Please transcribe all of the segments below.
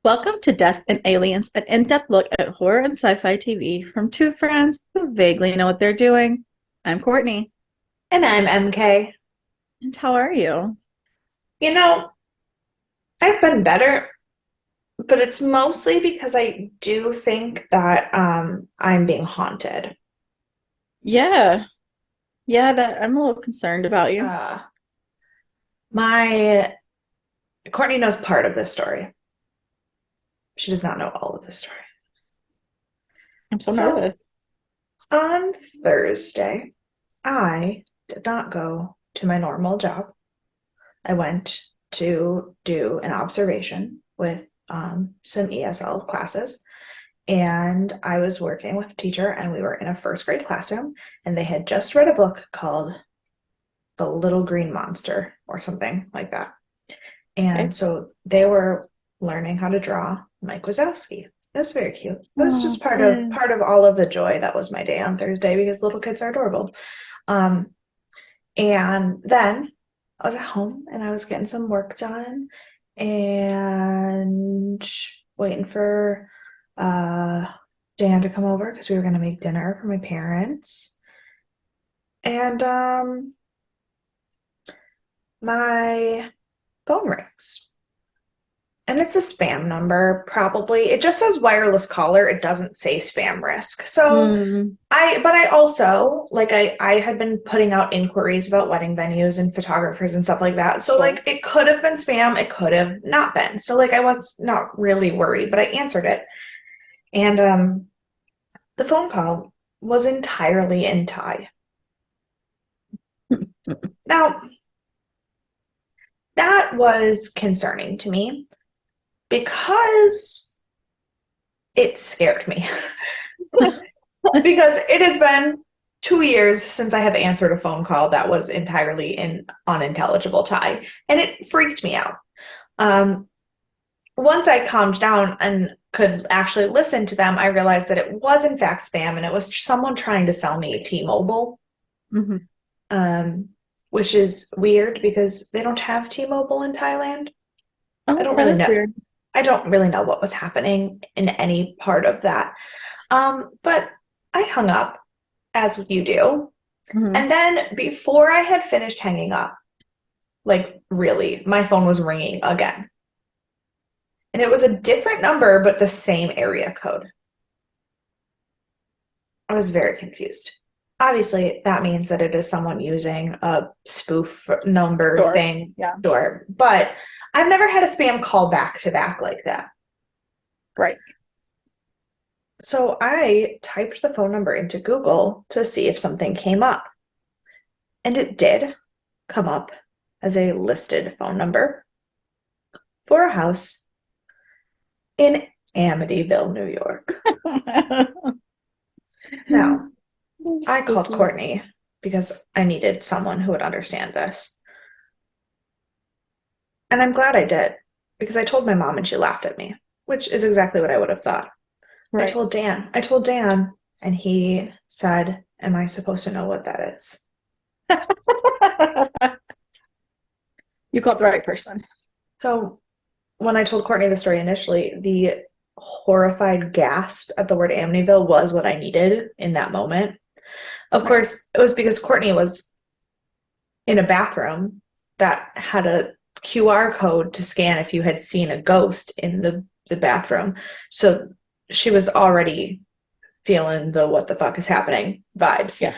Welcome to Death and Aliens, an in-depth look at horror and sci-fi TV from two friends who vaguely know what they're doing. I'm Courtney. And I'm MK. And how are you? You know, I've been better, but it's mostly because I do think that I'm being haunted. Yeah. Yeah, that I'm a little concerned about you. Uh my Courtney knows part of this story. She does not know all of the story. I'm so So nervous. on Thursday, I did not go to my normal job. I went to do an observation with some ESL classes. And I was working with a teacher, and we were in a first grade classroom, and they had just read a book called The Little Green Monster or something like that. Okay. And so they were learning how to draw Mike Wazowski. It was very cute. It was Oh, just part of good. part of all of the joy that was my day on Thursday because little kids are adorable. Um, and then I was at home and I was getting some work done and waiting for uh Dan to come over because we were gonna make dinner for my parents. And my phone rings. And it's a spam number, probably. It just says wireless caller. It doesn't say spam risk. So Hmm. but I also, like, I had been putting out inquiries about wedding venues and photographers and stuff like that. So, Sure. like, it could have been spam, it could have not been. So, like, I was not really worried, but I answered it. And the phone call was entirely in Thai. Now, that was concerning to me because it scared me. Because it has been 2 years since I have answered a phone call that was entirely in unintelligible Thai, and it freaked me out. Um, Once I calmed down and could actually listen to them, I realized that it was in fact spam, and it was someone trying to sell me T-Mobile, Hmm. um, which is weird because they don't have T-Mobile in Thailand. I Oh, don't that really is know. weird. I don't really know what was happening in any part of that. But I hung up, as you do. Hmm. And then before I had finished hanging up, like really, my phone was ringing again. And it was a different number, but the same area code. I was very confused. Obviously, that means that it is someone using a spoof number Sure. thing, Yeah. sure. But I've never had a spam call back to back like that. Right. So I typed the phone number into Google to see if something came up. And it did come up as a listed phone number for a house in Amityville, New York. Now, I called Spooky. Courtney because I needed someone who would understand this. And I'm glad I did because I told my mom and she laughed at me, which is exactly what I would have thought. Right. I told Dan, and he said, "Am I supposed to know what that is?" You called the right person. So when I told Courtney the story initially, the horrified gasp at the word Amityville was what I needed in that moment. Of Right. course, it was because Courtney was in a bathroom that had a QR code to scan if you had seen a ghost in the bathroom. So she was already feeling the what the fuck is happening vibes. Yeah.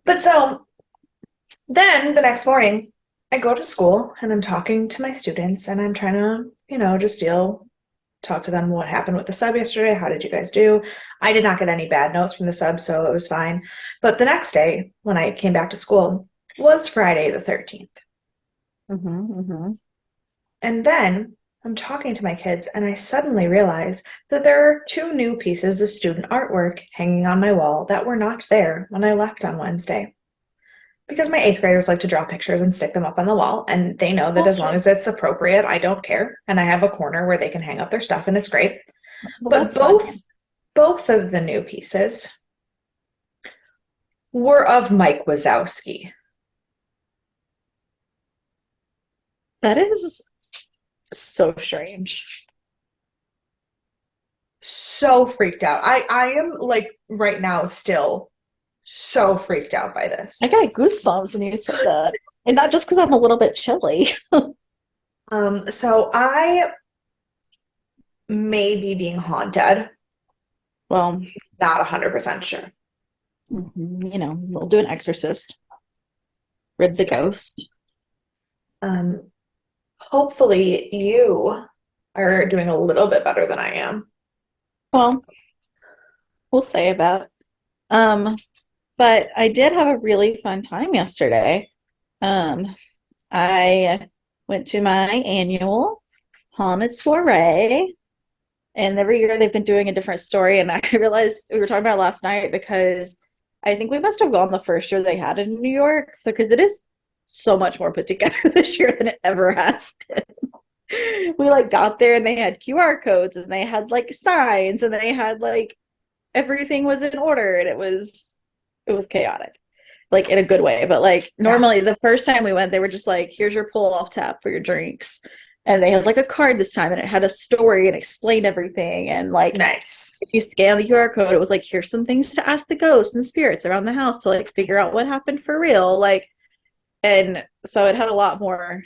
But so then the next morning, I go to school and I'm talking to my students and I'm trying to, just talk to them what happened with the sub yesterday. How did you guys do? I did not get any bad notes from the sub, so it was fine. But the next day, when I came back to school, was Friday the 13th. Hmm. Hmm. And then I'm talking to my kids, and I suddenly realize that there are two new pieces of student artwork hanging on my wall that were not there when I left on Wednesday. Because my eighth graders like to draw pictures and stick them up on the wall, and they know that Oh, as long shit. as it's appropriate, I don't care. And I have a corner where they can hang up their stuff, and it's great. Well, But that's fun. both of the new pieces were of Mike Wazowski. That is so strange. so freaked out. I am like right now still so freaked out by I this. got goosebumps when you said that. And not just because I'm a little bit chilly. So I may be being haunted. Well, Not 100% sure. we'll do an exorcist, rid the Yeah. ghost. Um, Hopefully you are doing a little bit better than I am. Well, we'll say that. Um, but I did have a really fun time yesterday. Um, I went to my annual haunted soiree, and every year they've been doing a different story. And I realized we were talking about it last night because I think we must have gone the first year they had it in New York because it is so much more put together this year than it ever has been. We like got there and they had QR codes and they had like signs and they had like everything was in order and it was chaotic, like in a good way. But like Yeah. normally the first time we went, they were just like, here's your pull off tab for your drinks. And they had like a card this time and it had a story and explained everything. And like Nice. if you scan the QR code, it was like, here's some things to ask the ghosts and spirits around the house to like figure out what happened for real. Like, and so it had a lot more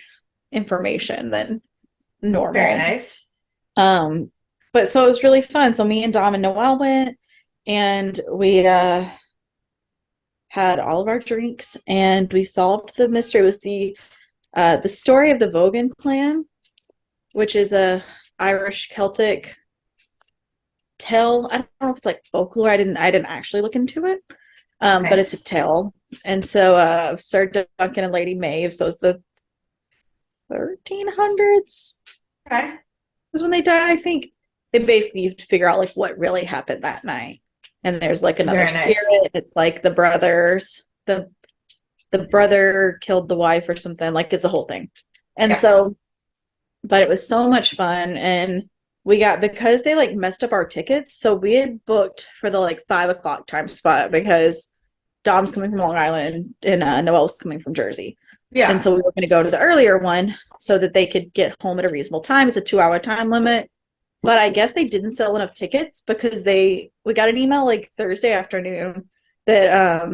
information than Very normal. nice. Um, but so it was really fun. So me and Dom and Noelle went and we had all of our drinks and we solved the mystery. It was the story of the Vogan clan, which is a Irish Celtic tale. I don't know if it's like folklore. I didn't actually look into it. But it's a Nice. tale. And so Sir Duncan and Lady Maeve, so it's the 1300s Okay. was when they died, I think. They basically you have to figure out like what really happened that night. And there's like another Very nice. spirit. It's like the brother killed the wife or something. Like it's a whole thing. And Yeah. so, but it was so much fun. And we got, because they like messed up our tickets. So we had booked for the like 5 o'clock time spot because Dom's coming from Long Island and Noelle's coming from Jersey. And Yeah. so we were going to go to the earlier one so that they could get home at a reasonable time. It's a 2 hour time limit. But I guess they didn't sell enough tickets because we got an email like Thursday afternoon that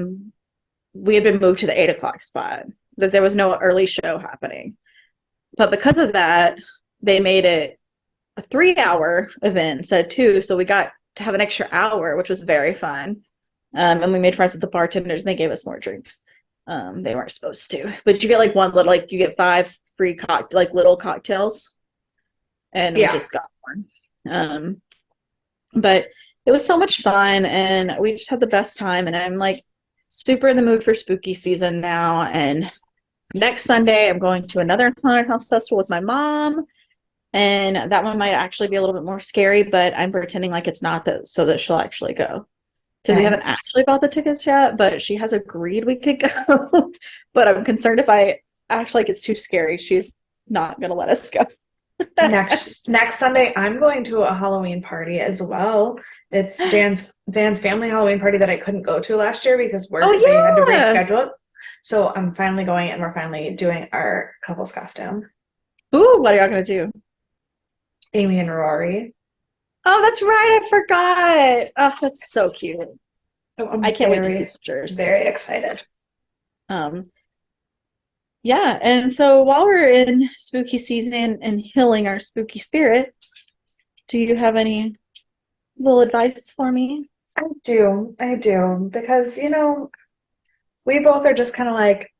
we had been moved to the 8 o'clock spot, that there was no early show happening. But because of that, they made it a 3 hour event instead of two. So we got to have an extra hour, which was very fun. And we made friends with the bartenders and they gave us more drinks. They weren't supposed to, but you get like one little, like you get five free like little cocktails, and we Yeah. just got one. But it was so much fun, and we just had the best time. And I'm like super in the mood for spooky season now. And next Sunday, I'm going to another haunted house festival with my mom, and that one might actually be a little bit more scary. But I'm pretending like it's not that, so that she'll actually go because we haven't Nice. actually bought the tickets yet. But she has agreed we could go. But I'm concerned if I act like it's too scary, she's not gonna let us go. Next Sunday, I'm going to a Halloween party as well. It's Dan's family Halloween party that I couldn't go to last year because Oh work they had to yeah. reschedule it. So I'm finally going and we're finally doing our couple's costume. Ooh, what are y'all gonna do? Amy and Rory. Oh, that's right. I forgot. Oh, that's so cute. So I I'm can't wait to see pictures. very excited. Um, yeah, and so while we're in spooky season and healing our spooky spirit, do you have any little advice for me? I do, because we both are just kind of like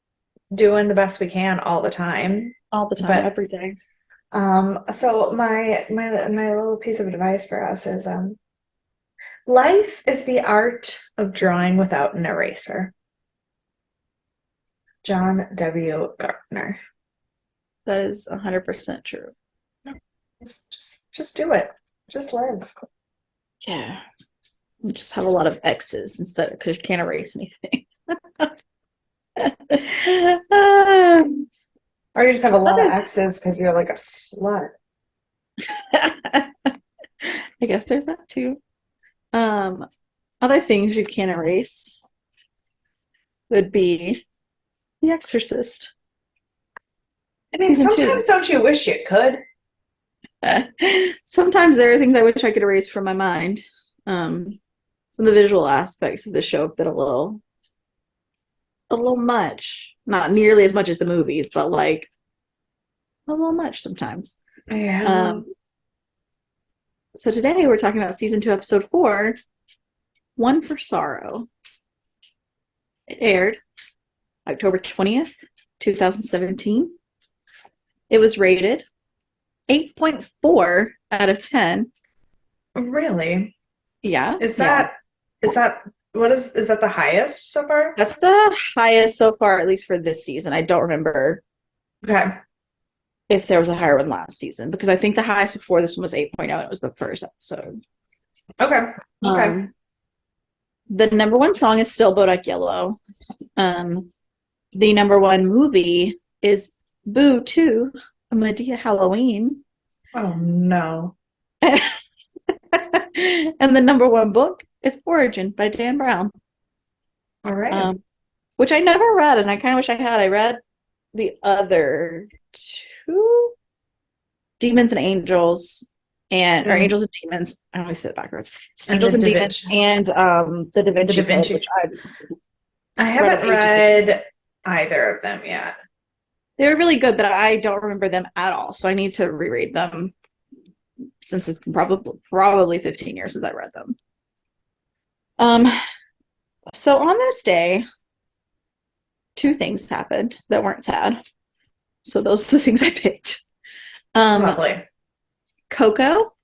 doing the best we can all the time. All the time, But every day. so my little piece of advice for us is life is the art of drawing without an eraser. John W. Gardner. That is 100% true. Just do it. Just live. Yeah. You just have a lot of X's instead because you can't erase anything. Or you just have a lot of Other- exes because you're like a slut. I guess there's that too. Um, Other things you can't erase would be The I mean, Season 2. sometimes don't you wish you could? Sometimes there are things I wish I could erase from my mind. Some of the visual aspects of the show have been a little much. Not nearly as much as the movies, but like a little much sometimes. Yeah. Um, so today we're talking about season 2, episode 4, One for Sorrow. It aired October 20th, 2017. It was rated 8.4 out of 10. Really? Yeah, Is yeah. that is that what is that the highest so far? That's the highest so far, at least for this season. I don't remember Okay. if there was a higher one last season because I think the highest before this one was 8.0. It was the first episode. Okay. Okay. Um, the number one song is still Bodak Yellow. Um, the number one movie is Boo 2, a Medea Halloween. Oh no. And the number one book is Origin by Dan Brown, All right. um, which I never read, and I kind of wish I had. I read the other two, Demons and Angels, and or Mm. Angels and Demons. I always say it backwards. And the Angels and Da Demons Vinci. and the Da The Da Vinci Code, which Vinci. I I read them haven't ages ago. read either of them yet. They were really good, but I don't remember them at all. So I need to reread them since it's probably 15 years since I read them. Um, so on this day, two things happened that weren't sad. So those are the things I picked. Um, Lovely. Coco,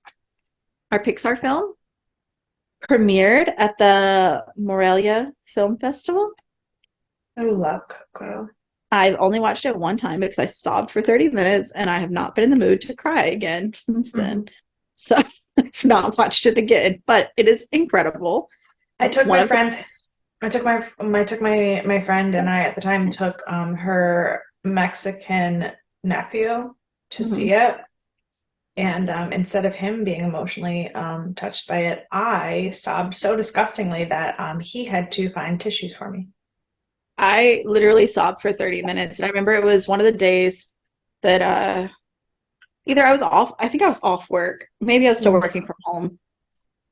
our Pixar film, premiered at the Morelia Film Festival. I love Coco. I've only watched it one time because I sobbed for 30 minutes and I have not been in the mood to cry again since then. Mhm. So I've not watched it again, but it is incredible. I took One my of the friends. I took my friend and I at the time took her Mexican nephew to see Mhm. it. And instead of him being emotionally touched by it, I sobbed so disgustingly that he had to find tissues for me. I literally sobbed for 30 minutes. And I remember it was one of the days that either I was off, I think I was off work. Maybe I was still Mm. working from home.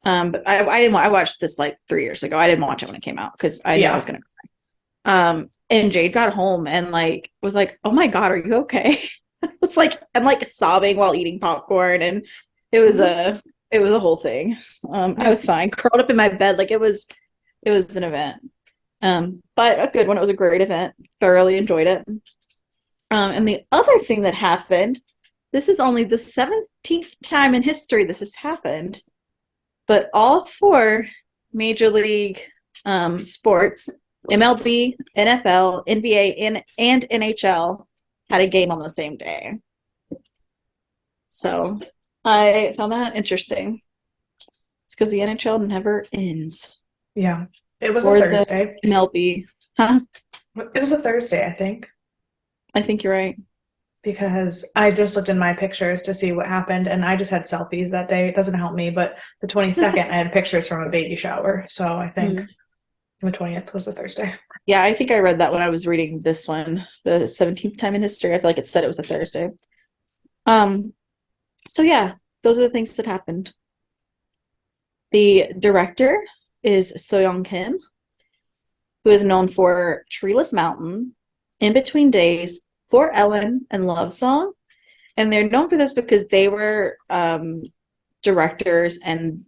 But I didn't. I watched this like 3 years ago. I didn't watch it when it came out because I knew I was Yeah. gonna. And Jade got home and like was like, "Oh my God, are you okay?" It's like I'm like sobbing while eating popcorn, and it was Mhm. a whole thing. I Yeah. was fine, curled up in my bed, like it was an event. But a good one. It was a great event. Thoroughly enjoyed it. And the other thing that happened, this is only the 17th time in history this has happened, but all four major league sports, MLB, NFL, NBA, and NHL, had a game on the same day. So I found that interesting. It's because the NHL never ends, Yeah. It was a or the Thursday. MLB. Huh? It was a Thursday, I think, I think you're right. because I just looked in my pictures to see what happened, and I just had selfies that day. It doesn't help me, but the 22nd, I had pictures from a baby shower. So I think Mm. the 20th was a Thursday. Yeah, I think I read that when I was reading this one, the 17th time in history. I feel like it said it was a Thursday. Um, so yeah, those are the things that happened. The director is So Kim, who is known for Treeless Mountain, In Between Days, For Ellen, and Love Song. And they're known for this because they were directors and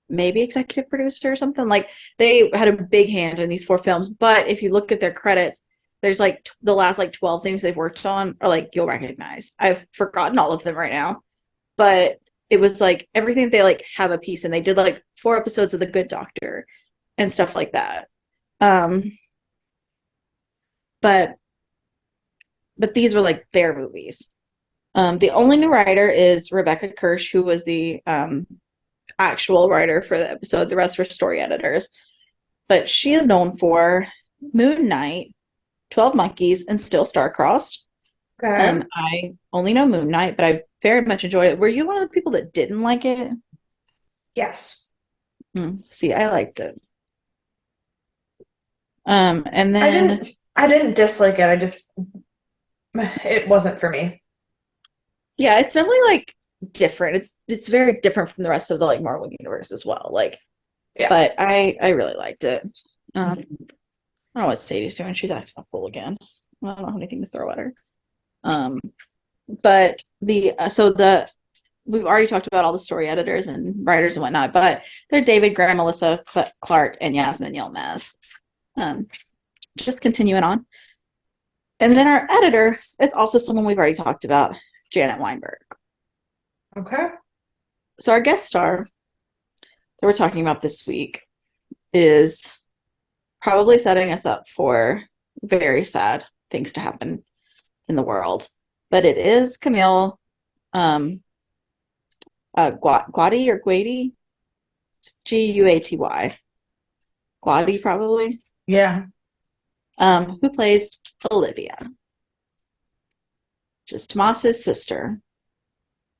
maybe executive producer or something. Like they had a big hand in these four films. But if you look at their credits, there's like the last like 12 things they've worked on are like you'll recognize. I've forgotten all of them right now, but it was like everything they like have a piece and they did like 4 episodes of The Good Doctor and stuff like that. Um, but these were like their movies. The only new writer is Rebecca Kirsch, who was the actual writer for the episode. The rest were story editors. But she is known for Moon Knight, 12 Monkeys, and Still Star-Crossed. Okay. I only know Moon Knight, but I very much enjoyed it. Were you one of the people that didn't like it? Yes. See, I liked it. And I then didn't I didn't dislike it. It wasn't for me. yeah, it's definitely like different. It's very different from the rest of the like Marvel universe as well. Like, Yeah. but I really liked it. I don't know what Sadie's doing. She's acting a fool again. I don't have anything to throw at her. Um, but the so the we've already talked about all the story editors and writers and whatnot, but they're David Graham, Melissa Clark, and Yasmin Yilmaz. Um, just continuing on. And then our editor is also someone we've already talked about, Janet Weinberg. Okay. So our guest star that we're talking about this week is probably setting us up for very sad things to happen in the world. But it is Camille Guaty or Guady? Guaty. Guaty, probably. Yeah. Who plays Olivia, just Tomas's sister.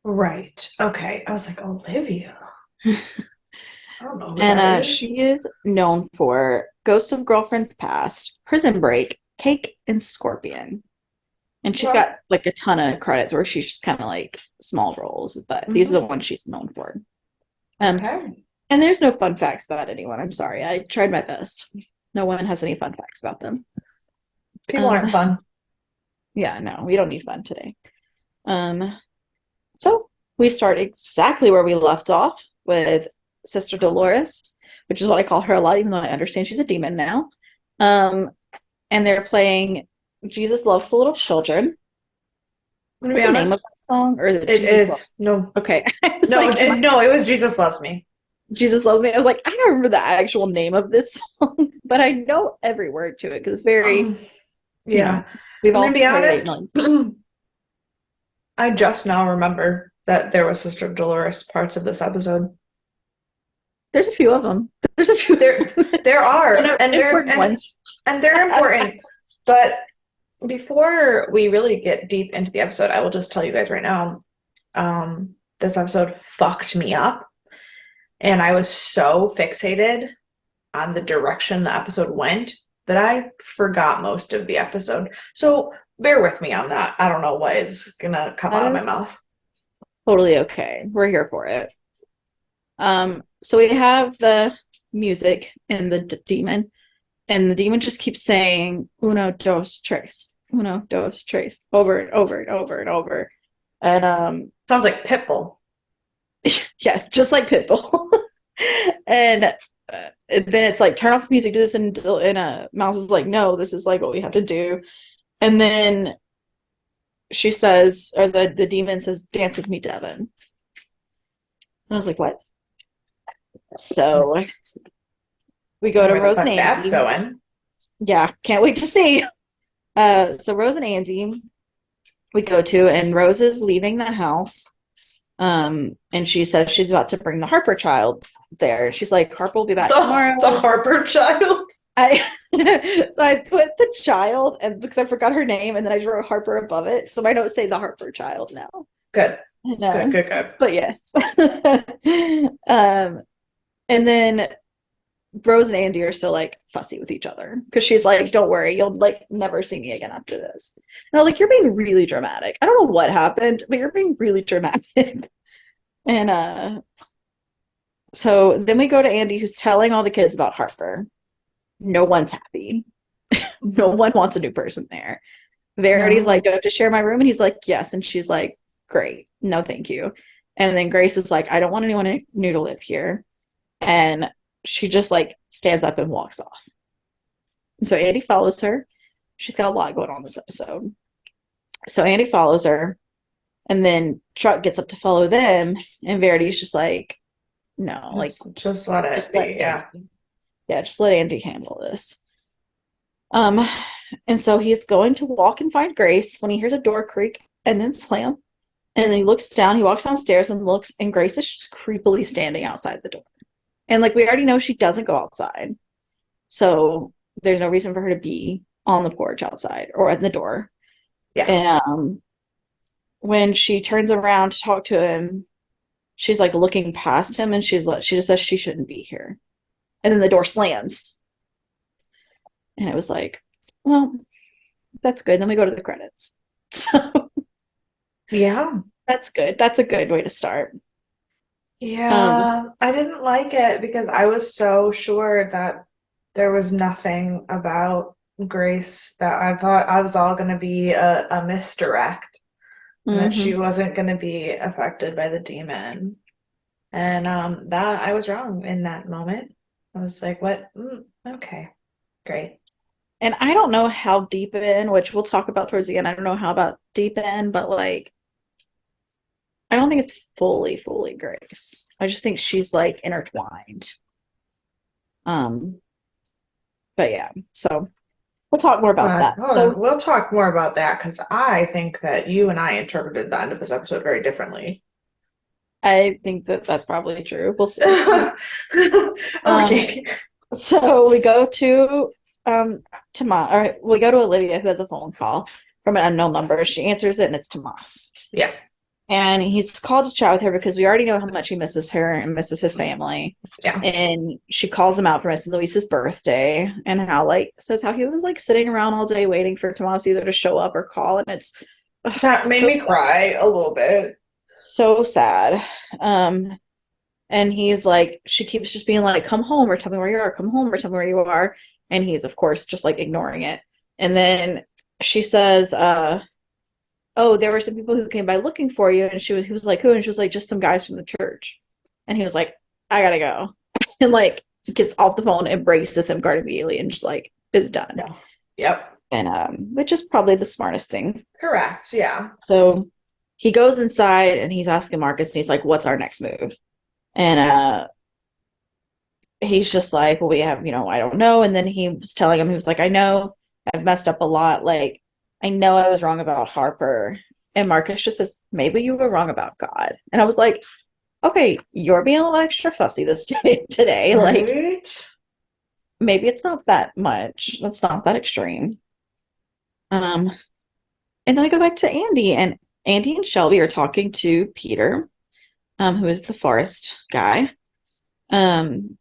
Right. Okay. I was like, Olivia. I don't know who And that is. she is known for Ghost of Girlfriends Past, Prison Break, Cake, and Scorpion. And she's Well, got like a ton of credits where she's just kind of like small roles, but these are the ones she's known for. okay. And there's no fun facts about anyone. I'm sorry. I tried my best. No one has any fun facts about them. People aren't fun. Yeah, no, we don't need fun today. So we start exactly where we left off with Sister Dolores, which is what I call her a lot, even though I understand she's a demon now. And they're playing Jesus Loves the Little Children. I'm gonna What's be the name honest. of that song? Or is it It Jesus is Loves? no, Okay. I was no, like, no. It was Jesus Loves Me. Jesus Loves Me. I was like, I don't remember the actual name of this song, but I know every word to it because it's very, Yeah. we've I'm gonna all be heard it honest. 8 million. I just now remember that there was Sister Dolores parts of this episode. There's a few of them. There's a few There are, and important ones. they're important. But before we really get deep into the episode, I will just tell you guys right now, this episode fucked me up, and I was so fixated on the direction the episode went that I forgot most of the episode. So bear with me on that. I don't know what is gonna come That out of my is mouth. totally okay. We're here for it. So we have the music and the demon, and the demon just keeps saying "uno dos tres, uno dos tres" over and over and over and over. And Sounds like Pitbull. yes, just like Pitbull. And then it's like turn off the music, do this, and Mouse is like, no, this is like what we have to do. And then she says, or the demon says, "Dance with me, Devin." And I was like, what? So we go to Where the Rose and fuck that's Andy. going? Yeah, can't wait to see. So Rose and Andy we go to, and Rose is leaving the house. And she says she's about to bring the Harper child there. She's like, Harper will be back tomorrow. The Harper child. I so I put the child, and because I forgot her name, and then I just wrote Harper above it. So my notes say the Harper child now. Good. And, Good. But yes. And then Rose and Andy are still like fussy with each other because she's like, "Don't worry, you'll like never see me again after this." And I'm like, "You're being really dramatic. I don't know what happened, but you're being really dramatic." And so then we go to Andy, who's telling all the kids about Harper. No one's happy. No one wants a new person there. Verity's No. like, "Do I have to share my room?" And he's like, "Yes." And she's like, "Great. No, thank you." And then Grace is like, "I don't want anyone new to live here." And she just like stands up and walks off. And so Andy follows her. She's got a lot going on this episode. So Andy follows her, and then Truck gets up to follow them, and Verity's just like, no, like Just let it just be. let Yeah. Andy, yeah, just let Andy handle this. Um, and so he's going to walk and find Grace when he hears a door creak and then slam. And then he looks down, he walks downstairs and looks, and Grace is just creepily standing outside the door. And like we already know she doesn't go outside. So there's no reason for her to be on the porch outside or at the door. Yeah. And when she turns around to talk to him, she's like looking past him, and she just says she shouldn't be here. And then the door slams. And it was like, well, that's good. Then we go to the credits. So Yeah. That's good. That's a good way to start. Um, Yeah, I didn't like it because I was so sure that there was nothing about Grace that I thought I was all going to be a misdirect and that she mhm. wasn't going to be affected by the demon. And that I was wrong in that moment. I was like, what? Okay, great. And I don't know how deep in, which we'll talk about towards the end. I don't know how about deep in, but like I don't think it's fully Grace. I just think she's like intertwined. Um, but yeah, so we'll talk more about that. Hold on. So We'll talk more about that because I think that you and I interpreted the end of this episode very differently. I think that that's probably true. We'll see. Um, Okay. so we go to Tomas, or we go to Olivia who has a phone call from an unknown number. She answers it and it's Tomas. Yeah. And he's called to chat with her because we already know how much he misses her and misses his family. Yeah. And she calls him out for missing Luis's birthday and how like says how he was like sitting around all day waiting for Tomas either to show up or call. And it's That made so me cry a little bit. so sad. Um, and he's like, she keeps just being like, come home or tell me where you are, come home or tell me where you are. And he's, of course, just like ignoring it. And then she says, oh, there were some people who came by looking for you. And he was like, who? And she was like, just some guys from the church. And he was like, I gotta go. And like gets off the phone, embraces him guard immediately, and just like is done. Yeah. Yep. And which is probably the smartest thing. Correct. Yeah. So he goes inside and he's asking Marcus, and he's like, what's our next move? And he's just like, well, we have, I don't know. And then he was telling him, he was like, I know I've messed up a lot. Like, I know I was wrong about Harper. And Marcus just says, maybe you were wrong about God. And I was like, okay, you're being a little extra fussy this day today. Like, Right. maybe it's not that much. It's not that extreme. Um, and then we go back to Andy, and Andy and Shelby are talking to Peter, who is the forest guy. Um,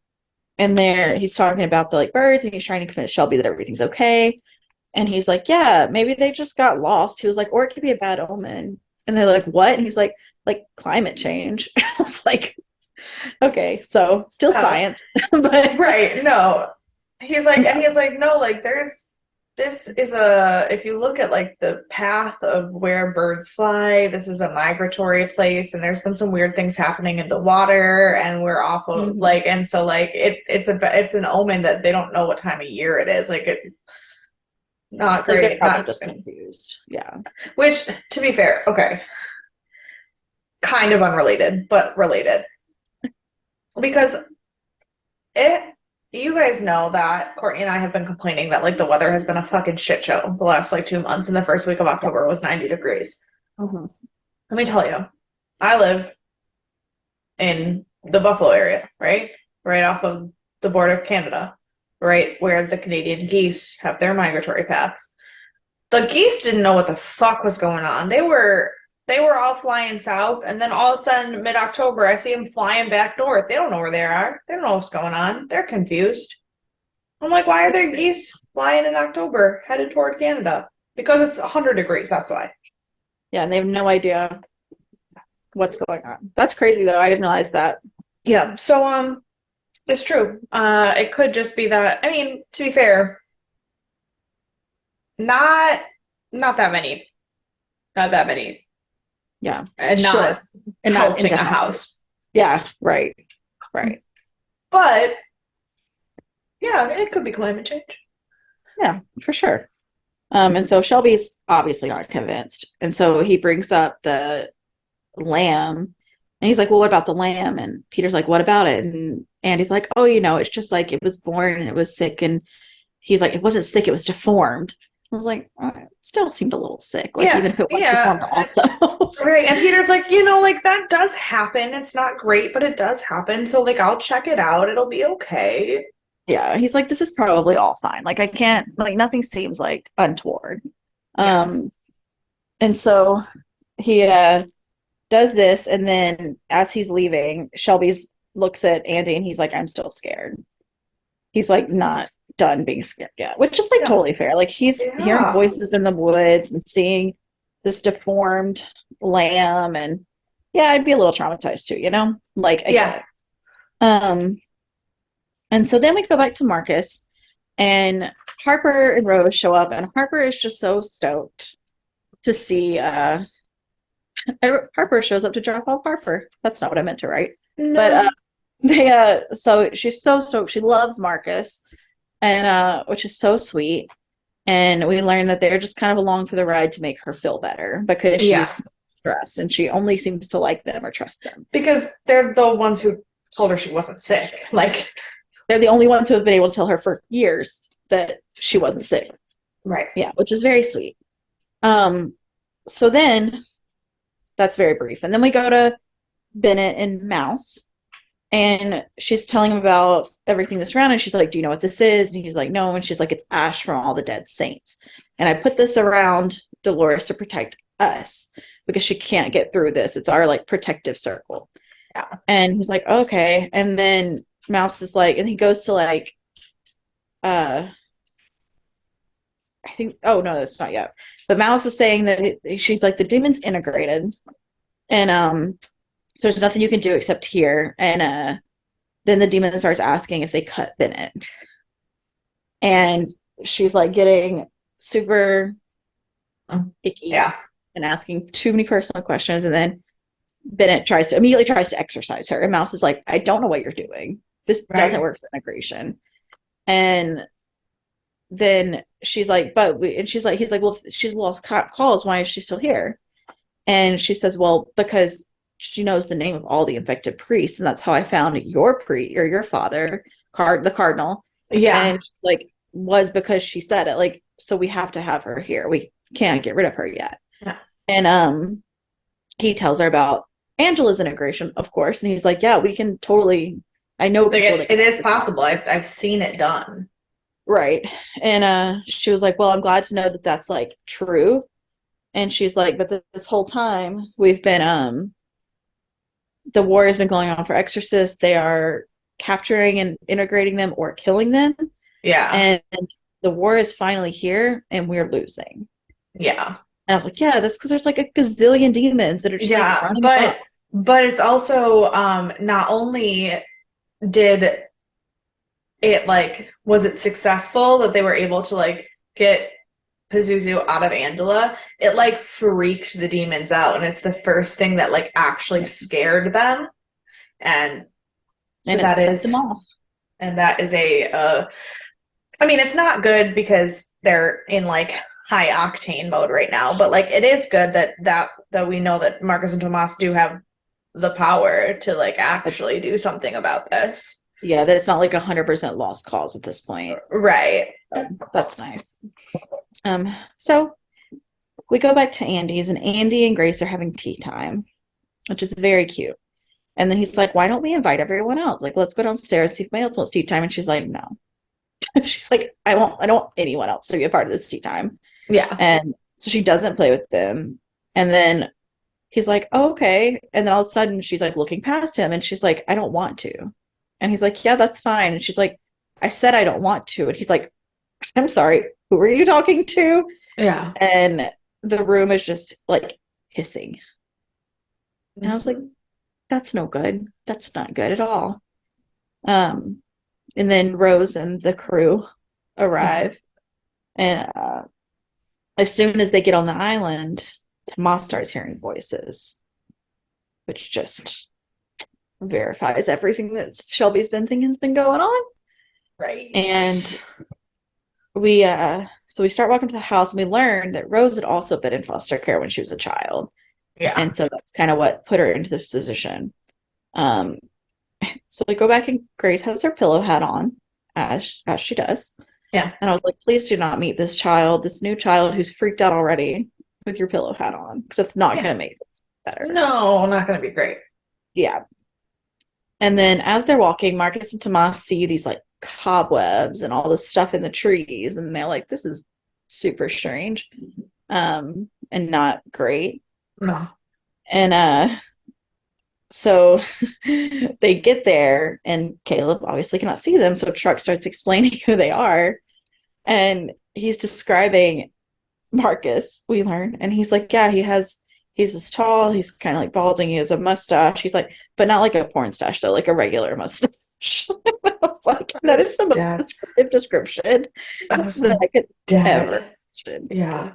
and he's talking about the like birds, and he's trying to convince Shelby that everything's okay. And he's like, yeah, maybe they just got lost. He was like, or it could be a bad omen. And they're like, what? And he's like climate change. I was like, okay, so still Oh, science, but right. No. And no. he's like, no, like this is if you look at like the path of where birds fly, this is a migratory place, and there's been some weird things happening in the water, and we're off of Mhm. like, and so like it's an omen that they don't know what time of year it is. Like it, not Like they're great. probably Not just confused. Yeah. which, to be fair, okay, kind of unrelated, but related because it. You guys know that Courtney and I have been complaining that like the weather has been a fucking shit show the last like 2 months, and the first week of Yeah. October was 90 degrees. Mhm. Let me tell you, I live in the Buffalo area, right? Right off of the border of Canada, right where the Canadian geese have their migratory paths. The geese didn't know what the fuck was going on. They were all flying south, and then all of a sudden, mid-October, I see them flying back north. They don't know where they are. They don't know what's going on. They're confused. I'm like, why are That's there crazy. geese flying in October headed toward Canada? Because it's 100 degrees. That's why. Yeah, and they have no idea what's going on. That's crazy though. I didn't realize that. Yeah. So it's true. It could just be that. I mean, to be fair, not not that many, not that many, Yeah. and Sure. not And not pelting a indefinitely. house. Yeah, right. Right. But yeah, it could be climate change. Yeah, for sure. And so Shelby's obviously not convinced. And so he brings up the lamb and he's like, well, what about the lamb? And Peter's like, what about it? And Andy's like, oh, it's just like it was born and it was sick. And he's like, it wasn't sick, it was deformed. I was like, it still seemed a little sick, like Yeah, even if it was deformed yeah, also. right. And Peter's like, like that does happen. It's not great, but it does happen. So like, I'll check it out. It'll be okay. Yeah, he's like, this is probably all fine. Like I can't, like nothing seems like untoward. Yeah. Um, and so he does this, and then as he's leaving, Shelby's looks at Andy and he's like, I'm still scared. He's like not done being scared yet, which is like Yeah. totally fair. Like he's hearing Yeah. voices in the woods and seeing this deformed lamb. And yeah, I'd be a little traumatized too, like I get Yeah. it. And so then we go back to Marcus, and Harper and Rose show up, and Harper is just so stoked to see Harper shows up to drop off Harper. That's not what I meant to write. But No. so she's so stoked. She loves Marcus, and which is so sweet. And we learn that they're just kind of along for the ride to make her feel better because Yeah. she's stressed and she only seems to like them or trust them. Because they're the ones who told her she wasn't sick. Like, They're the only ones who have been able to tell her for years that she wasn't sick. right. Yeah, which is very sweet. So then that's very brief. And then we go to Bennett and Mouse, and she's telling him about everything that's around, and she's like, do you know what this is? And he's like, no. And she's like, it's ash from all the dead saints, and I put this around Dolores to protect us because she can't get through this. It's our like protective circle. Yeah. And he's like, okay. And then Mouse is like, and he goes to like I think, oh no, that's not yet, but Mouse is saying that she's like, the demon's integrated, and so there's nothing you can do except here. And then the demon starts asking if they cut Bennett. And she's like getting super icky, Yeah. and asking too many personal questions. And then Bennett immediately tries to exorcise her. And Mouse is like, I don't know what you're doing. This doesn't work for integration. And then she's like, and she's like, he's like, well, she's lost calls. Why is she still here? And she says, well, because she knows the name of all the infected priests, and that's how I found your priest or your father, the cardinal. Yeah. And like, was because she said it. Like, so we have to have her here. We can't get rid of her yet. Yeah. And he tells her about Angela's integration, of course, and he's like, yeah, we can totally. I know people it is possible. I've seen it done. Right. And she was like, well, I'm glad to know that that's like true. And she's like, but this whole time we've been the war has been going on for Exorcists. They are capturing and integrating them or killing them. Yeah. And the war is finally here and we're losing. Yeah. And I was like, yeah, that's because there's like a gazillion demons that are just like running but it's also not only did it like, was it successful that they were able to like get Pazuzu out of Angela? It like freaked the demons out, and it's the first thing that like actually scared them. And so and that is them off. And that is I mean, it's not good because they're in like high octane mode right now, but like it is good that we know that Marcus and Tomas do have the power to like actually do something about this. Yeah, that it's not like 100% lost cause at this point. Right. So that's nice. So we go back to Andy's, and Andy and Grace are having tea time, which is very cute. And then he's like, why don't we invite everyone else? Like, let's go downstairs, see if anybody else wants tea time. And she's like, no. She's like, I don't want anyone else to be a part of this tea time. Yeah. And so she doesn't play with them. And then he's like, oh, okay. And then all of a sudden she's like looking past him, and she's like, I don't want to. And he's like, yeah, that's fine. And she's like, I said I don't want to. And he's like, I'm sorry, who are you talking to? Yeah. And the room is just like hissing. And I was like, that's no good. That's not good at all. And then Rose and the crew arrive. And as soon as they get on the island, Tomas starts hearing voices, which just verifies everything that Shelby's been thinking has been going on. Right. And we start walking to the house, and we learn that Rose had also been in foster care when she was a child. Yeah. And so that's kind of what put her into this position. So we go back, and Grace has her pillow hat on, as she does. Yeah. And I was like, please do not meet this new child who's freaked out already with your pillow hat on, because it's not going to make this better. No, not going to be great. Yeah. And then as they're walking, Marcus and Tomas see these like cobwebs and all this stuff in the trees, and they're like, this is super strange, and not great. No. And so they get there, and Caleb obviously cannot see them, so Truck starts explaining who they are, and he's describing Marcus, we learn. And he's like, yeah, he's this tall, he's kind of like balding, he has a mustache. He's like, but not like a porn stash, though, like a regular mustache. I was like, I that is was the most dead. descriptive description I was that I could ever dead. imagine. Yeah.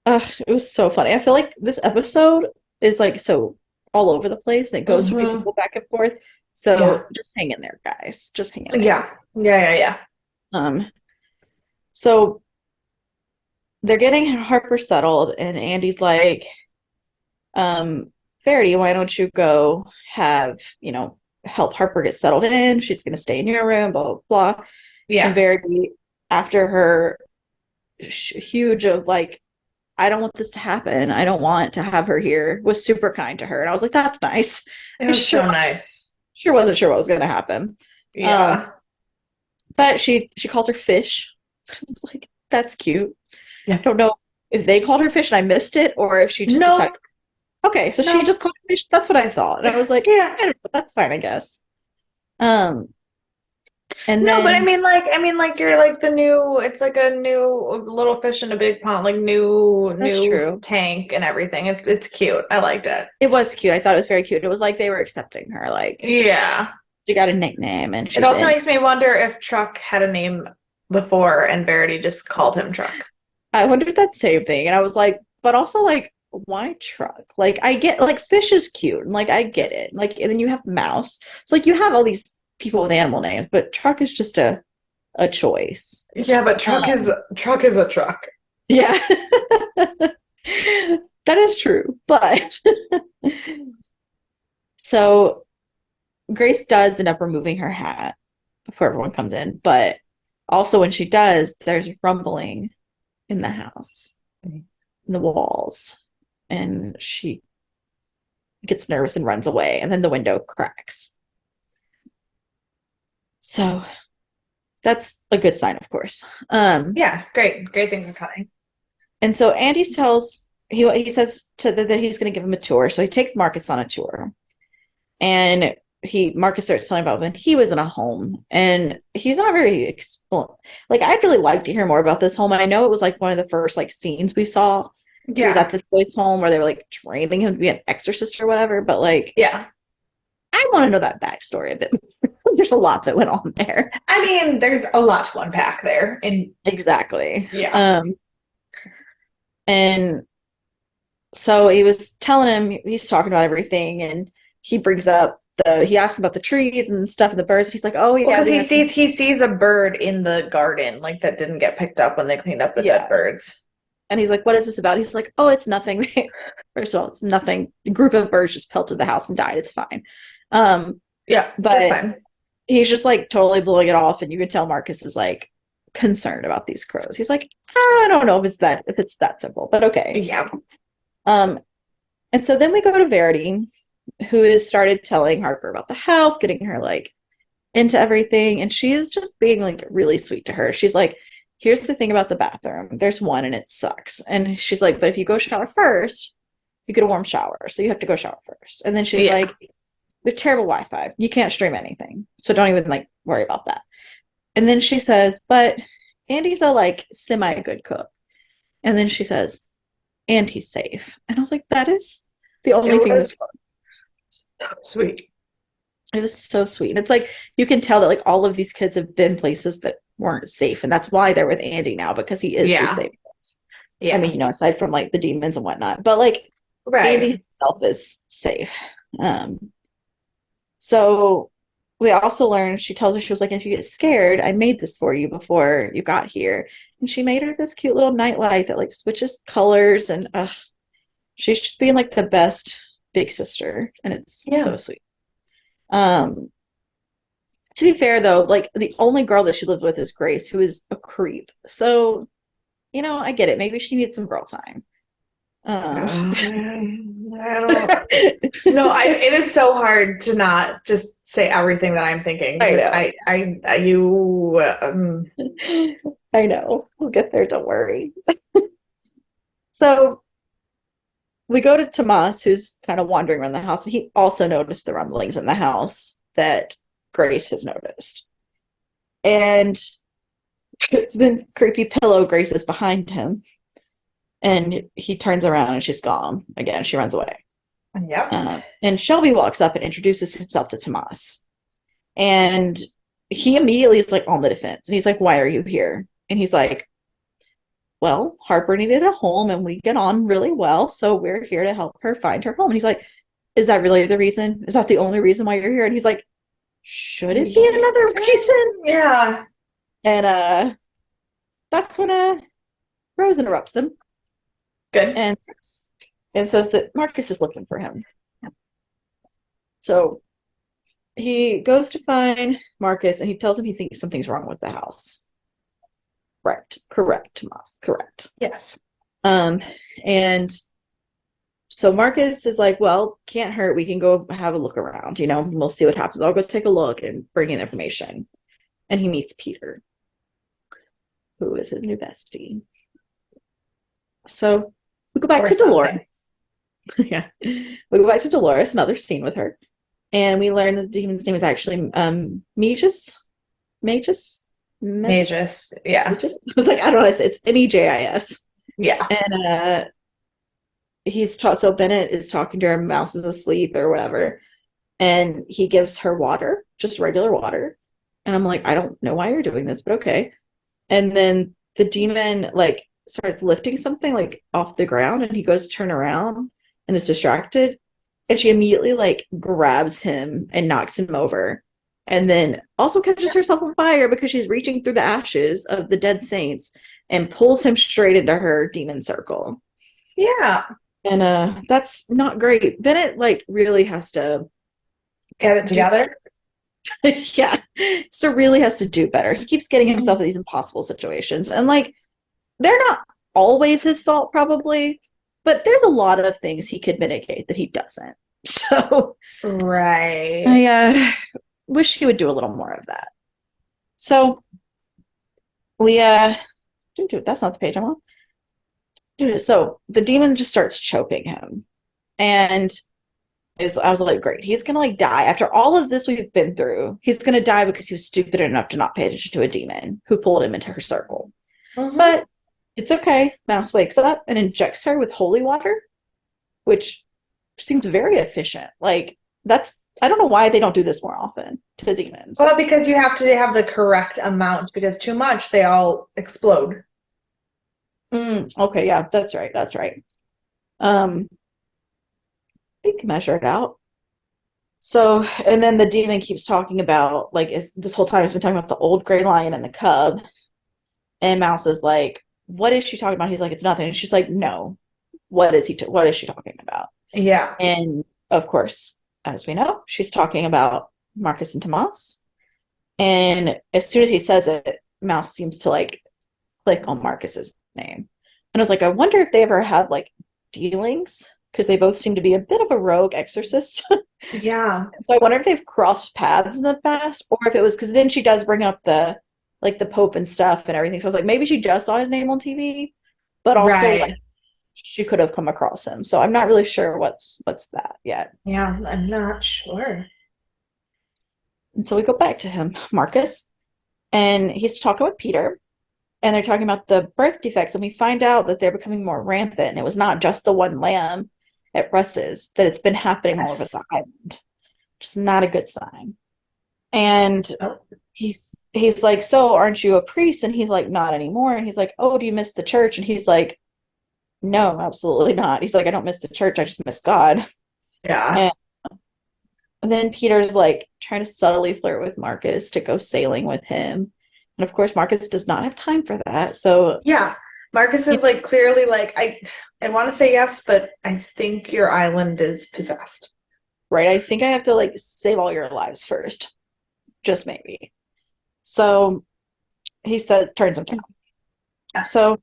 It was so funny. I feel like this episode is like so all over the place and it goes between Hmm. people back and forth. Yeah. So just hang in there, guys. Just hang in there. Yeah. Yeah. Yeah. Um, so they're getting Harper settled, and Andy's like, Verity, why don't you go have, help Harper get settled in? She's going to stay in your room, blah, blah, blah. And Yeah. Verity, after her huge of like, I don't want this to happen. I don't want to have her here, was super kind to her. And I was like, that's nice. It I was so nice. sure wasn't sure what was going to happen. Um, Yeah. but she calls her fish. I was like, that's cute. I Yeah. don't know if they called her fish and I missed it or if she just decided. No. Okay, so she No. just called her fish. That's what I thought. And I was like, Yeah. I don't know, that's fine, I guess. Um, and No, but then you're like the new, it's like a new little fish in a big pond, like that's new true. tank and everything. It's cute. I liked it. It was cute. I thought it was very cute. It was like they were accepting her. Like Yeah. she got a nickname and It she's also in. makes me wonder if Truck had a name before and Verity just called him Truck. I wondered that same thing. And I was like, but also like, why truck? Like I get like fish is cute and like I get it. Like and then you have mouse. So like you have all these people with animal names, but truck is just a choice. Yeah, but Um, Truck is a truck. yeah. That is true. But so Grace does end up removing her hat before everyone comes in, but also when she does, there's rumbling in the house, in the walls, and she gets nervous and runs away, and then the window cracks. So that's a good sign, of course. Yeah, great. Great things are coming. And so Andy tells he says that he's going to give him a tour. So he takes Marcus on a tour, and Marcus starts telling about when he was in a home, and he's not very like I'd really like to hear more about this home. I know it was like one of the first like scenes we saw. He was at Yeah. this boy's home where they were like training him to be an exorcist or whatever, but like Yeah. I want to know that backstory a bit. There's a lot that went on there. I mean, there's a lot to unpack there. And Exactly. yeah. And so he was telling him he's talking about everything, and he brings up he asked about the trees and stuff and the birds. He's like, "Oh Well, yeah, because we had some." he sees a bird in the garden, like that didn't get picked up when they cleaned up the dead Yeah, birds. and he's like, "What is this about?" He's like, "Oh, it's nothing." First of all, it's nothing. A group of birds just pelted the house and died. It's fine. Um, Yeah, just but fine. he's just like totally blowing it off, and you can tell Marcus is like concerned about these crows. He's like, I don't know if it's that simple, but okay. Yeah. Um, and so then we go to Verity, who has started telling Harper about the house, getting her like into everything, and she is just being like really sweet to her. She's like, here's the thing about the bathroom. There's one and it sucks. And she's like, but if you go shower first, you get a warm shower. So you have to go shower first. And then she's Yeah. like, we have terrible Wi-Fi. You can't stream anything. So don't even like worry about that. And then she says, but Andy's a like semi good cook. And then she says, and he's safe. And I was like, that is the It only thing this was sweet. it was so sweet. And it's like you can tell that like all of these kids have been places that weren't safe. And that's why they're with Andy now, because he is the Yeah. safe place. I Yeah. mean, aside from like the demons and whatnot. But like Andy Right. himself is safe. So we also learned she tells her she was like, if you get scared, I made this for you before you got here. And she made her this cute little nightlight that like switches colors and she's just being like the best big sister and it's Yeah. so sweet. Um to be fair though, like the only girl that she lived with is Grace, who is a creep. So, I get it. Maybe she needs some girl time. Um I don't. No, it is so hard to not just say everything that I'm thinking I because know. you, I know. We'll get there, don't worry. So we go to Tomas, who's kind of wandering around the house, and he also noticed the rumblings in the house that Grace has noticed. And then creepy pillow Grace is behind him. And he turns around and she's gone again. She runs away. Yep. And Shelby walks up and introduces himself to Tomas. And he immediately is like on the defense. And he's like, "Why are you here?" And he's like, "Well, Harper needed a home and we get on really well. So we're here to help her find her home." And he's like, "Is that really the reason? Is that the only reason why you're here?" And he's like, "Should it be another reason?" Yeah. And that's when Rose interrupts them Good. and says that Marcus is looking for him. So he goes to find Marcus and he tells him he thinks something's wrong with the house. Right. Correct, Tomas. Correct. Yes. Um, and so Marcus is like, "Well, can't hurt. We can go have a look around, we'll see what happens. I'll go take a look and bring in information." And he meets Peter, who is his new bestie. So we go back Or to Dolores. something. Yeah. We go back to Dolores, another scene with her. And we learn that the demon's name is actually Magus. Magus? Magus. Yeah. Magus? I was like, I don't know, it's Mejis. Yeah. And so Bennett is talking to her, Mouse is asleep or whatever, and he gives her water, just regular water. And I'm like, I don't know why you're doing this, but okay. And then the demon like starts lifting something like off the ground, and he goes to turn around and is distracted. And she immediately like grabs him and knocks him over. And then also catches herself on fire because she's reaching through the ashes of the dead saints and pulls him straight into her demon circle. Yeah. And that's not great. Bennett like really has to Get it together. yeah. So really has to do better. He keeps getting himself in these impossible situations. And like they're not always his fault, probably, but there's a lot of things he could mitigate that he doesn't. So Right. I wish he would do a little more of that. So we that's not the page I'm on. So the demon just starts choking him. And I was like, great, he's gonna like die. After all of this we've been through, he's gonna die because he was stupid enough to not pay attention to a demon who pulled him into her circle. Mm-hmm. But it's okay. Mouse wakes up and injects her with holy water, which seems very efficient. Like I don't know why they don't do this more often to demons. Well, because you have to have the correct amount, because too much, they all explode. Okay, yeah, that's right. That's right. You can measure it out. So, and then the demon keeps talking about like this whole time it's been talking about the old gray lion and the cub. And Mouse is like, "What is she talking about?" He's like, "It's nothing." And she's like, "No, what is what is she talking about?" Yeah. And of course, as we know, she's talking about Marcus and Tomas. And as soon as he says it, Mouse seems to like click on Marcus's name. And I was like, I wonder if they ever had like dealings, because they both seem to be a bit of a rogue exorcist. Yeah. So I wonder if they've crossed paths in the past, or if it was because then she does bring up the Pope and stuff and everything. So I was like, maybe she just saw his name on TV, but also Right. like she could have come across him. So I'm not really sure what's that yet. Yeah, I'm not sure. And so we go back to him, Marcus, and he's talking with Peter, and they're talking about the birth defects, and we find out that they're becoming more rampant, and it was not just the one lamb at Russ's, that it's been happening all over the island, which is not a good sign. And he's like, "So aren't you a priest?" And he's like, "Not anymore." And he's like, "Oh, do you miss the church?" And he's like, "No, absolutely not." He's like, "I don't miss the church, I just miss God." Yeah. And then Peter's like trying to subtly flirt with Marcus to go sailing with him. And of course, Marcus does not have time for that. So Yeah. Marcus is like clearly like, I want to say yes, but I think your island is possessed. right, I think I have to like save all your lives first. Just maybe. So he says, turns him down. Yeah. So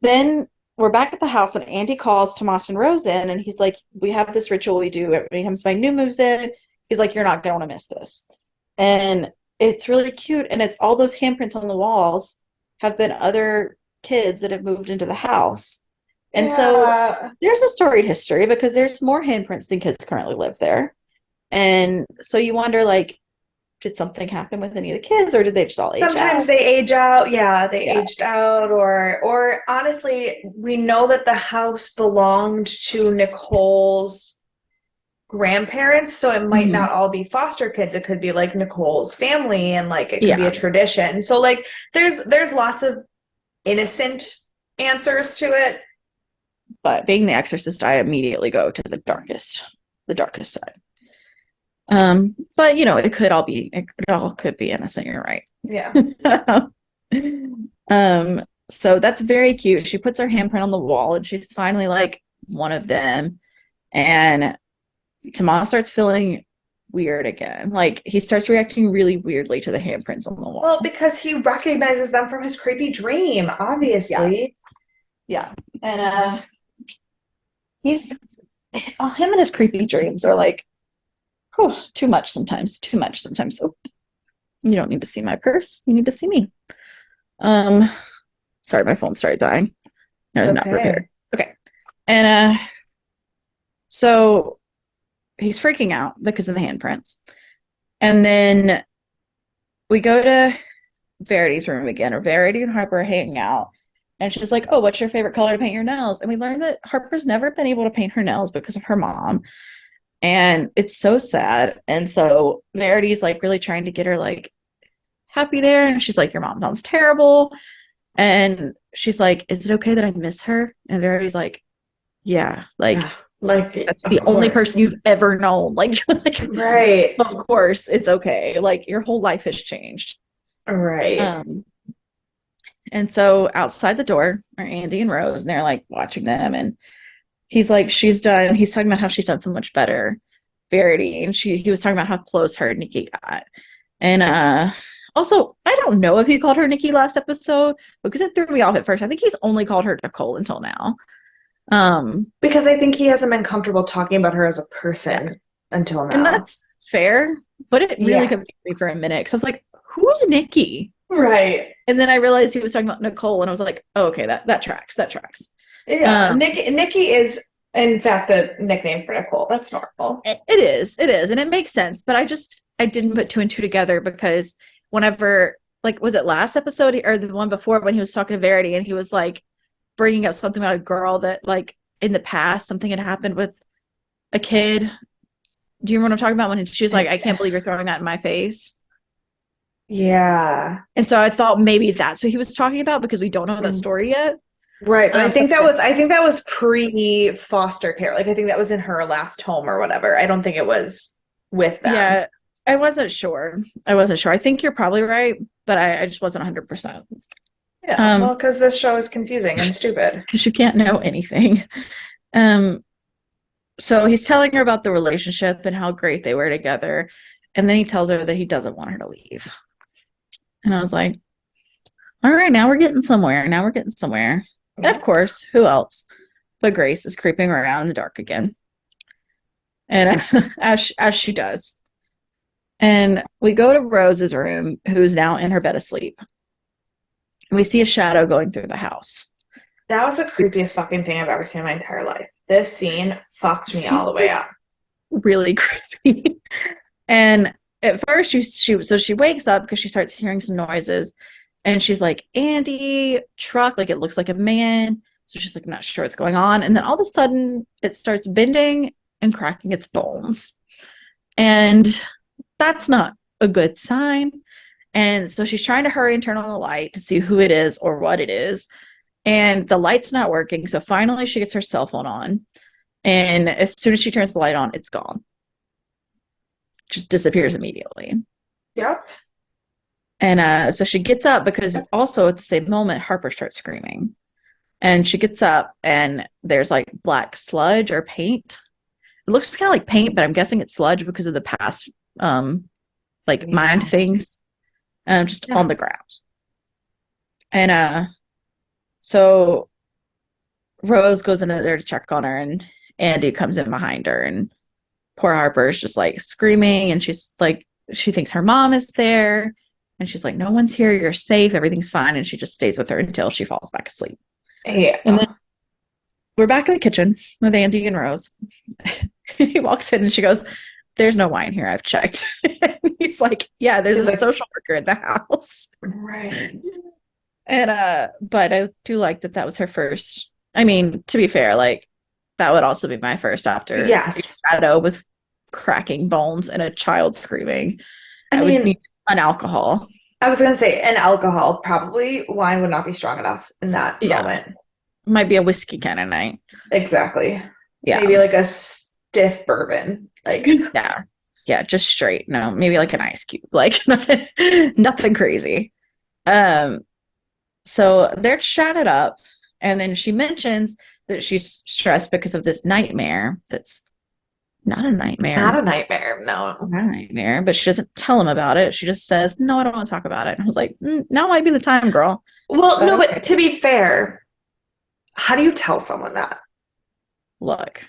then we're back at the house, and Andy calls Tomas and Rose in, and he's like, "We have this ritual we do every time my new moves in." He's like, "You're not going to want to miss this." And it's really cute, and it's all those handprints on the walls have been other kids that have moved into the house. And so there's a storied history because there's more handprints than kids currently live there. And so you wonder, like, did something happen with any of the kids, or did they just all age Sometimes out? they age out. Yeah, they Yeah. aged out, or honestly, we know that the house belonged to Nicole's grandparents, so it might Hmm. not all be foster kids. It could be like Nicole's family, and like it could be a Yeah. tradition. So like there's lots of innocent answers to it. But being the exorcist, I immediately go to the darkest side. But it all could be innocent, you're right. Yeah. So that's very cute. She puts her handprint on the wall and she's finally like one of them. And Tomas starts feeling weird again. Like he starts reacting really weirdly to the handprints on the Well, wall. because he recognizes them from his creepy dream, Yeah, obviously. yeah. And he's him and his creepy dreams are like, oh, too much sometimes. Too much sometimes. So you don't need to see my purse. You need to see me. Um, sorry, my phone started dying. I It's was not prepared. okay. Okay. And so he's freaking out because of the handprints. And then we go to Verity's room again, or Verity and Harper are hanging out. And she's like, oh, what's your favorite color to paint your nails? And we learned that Harper's never been able to paint her nails because of her mom. And it's so sad. And so Verity's like really trying to get her like happy there. And she's like, your mom sounds terrible. And she's like, is it okay that I miss her? And Verity's like, yeah, like Yeah. Like, that's of the only person course. you've ever known. Like Right. of course it's okay. Like your whole life has changed. Right. Um, and so outside the door are Andy and Rose, and they're like watching them. And he's talking about how she's done so much better, Verity. And he was talking about how close her and Nikki got. And also, I don't know if he called her Nikki last episode because it threw me off at first. I think he's only called her Nicole until now. Um, Because I think he hasn't been comfortable talking about her as a yeah. person until And now. that's fair, but it really Yeah. confused me for a minute because I was like, who's Nikki? Right. And then I realized he was talking about Nicole, and I was like, oh, okay, that tracks. That tracks. Yeah. Um, Nikki is, in fact, a nickname for Nicole. That's normal. it is, and it makes sense. But I didn't put two and two together because whenever, like, was it last episode or the one before when he was talking to Verity and he was like bringing up something about a girl that like in the past something had happened with a kid. Do you remember what I'm talking about when she was like, I can't believe you're throwing that in my face? Yeah. And so I thought maybe that's what he was talking about because we don't know that Mm. story yet. Right. But So I think that was pre foster care. Like I think that was in her last home or whatever. I don't think it was with them. yeah, I wasn't sure. I think you're probably right, but I just wasn't 100%. Yeah. Well, because this show is confusing and stupid. Because you can't know anything. Um, so he's telling her about the relationship and how great they were together. And then he tells her that he doesn't want her to leave. And I was like, all right, now we're getting somewhere. Now we're getting somewhere. And Yeah. of course, who else but Grace is creeping around in the dark again. And as she does. And we go to Rose's room, who's now in her bed asleep. And we see a shadow going through the house. That was the creepiest fucking thing I've ever seen in my entire life. This scene fucked me all the way up. Really creepy. And at first she wakes up because she starts hearing some noises and she's like, Andy, truck, like it looks like a man. So she's like, not sure what's going on. And then all of a sudden it starts bending and cracking its bones. And that's not a good sign. And so she's trying to hurry and turn on the light to see who it is or what it is. And the light's not working. So finally she gets her cell phone on. And as soon as she turns the light on, it's gone. Just disappears immediately. Yep. And so she gets up because also at the same moment, Harper starts screaming. And she gets up and there's like black sludge or paint. It looks kind of like paint, but I'm guessing it's sludge because of the past like mind things just on the ground. And so Rose goes in there to check on her and Andy comes in behind her and poor Harper is just like screaming and she's like, she thinks her mom is there and she's like, no one's here, you're safe, everything's fine. And she just stays with her until she falls back asleep. Yeah. And then we're back in the kitchen with Andy and Rose. He walks in and she goes, there's no wine here. I've checked. And he's like, yeah, there's He's a like, social worker in the house. right. And but I do like that that was her first. I mean, to be fair, like that would also be my first after a Yes. shadow with cracking bones and a child screaming. I I would mean, need an alcohol. I was gonna say, and alcohol, probably wine would not be strong enough in that Yeah, moment. might be a whiskey kind of night. Exactly. Yeah, Maybe like a stiff bourbon. Like, yeah, yeah, just straight. No, maybe like an ice cube, like nothing, nothing crazy. Um, so they're chatted up, and then she mentions that she's stressed because of this nightmare. That's not a not nightmare. a nightmare. No. Not a nightmare, but she doesn't tell him about it. She just says, "No, I don't want to talk about it." And I was like, "Now might be the time, girl." Well, But no, okay, but to be fair, how do you tell someone that? look,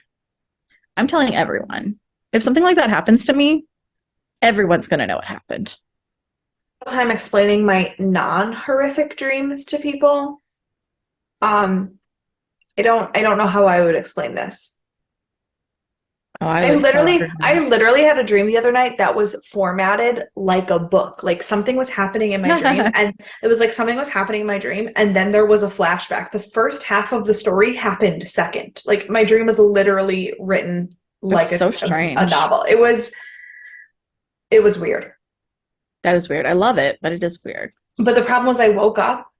I'm telling everyone. If something like that happens to me, everyone's gonna know what happened. Time explaining my non-horrific dreams to people. Um, I don't know how I would explain this. Oh, I I would tell literally I everyone. literally had a dream the other night that was formatted like a book. Like something was happening in my dream and it was like something was happening in my dream and then there was a flashback. The first half of the story happened second. Like my dream was literally written That's like so a strange. novel. It was weird. That is weird. I love it, but it is weird. But the problem was I woke up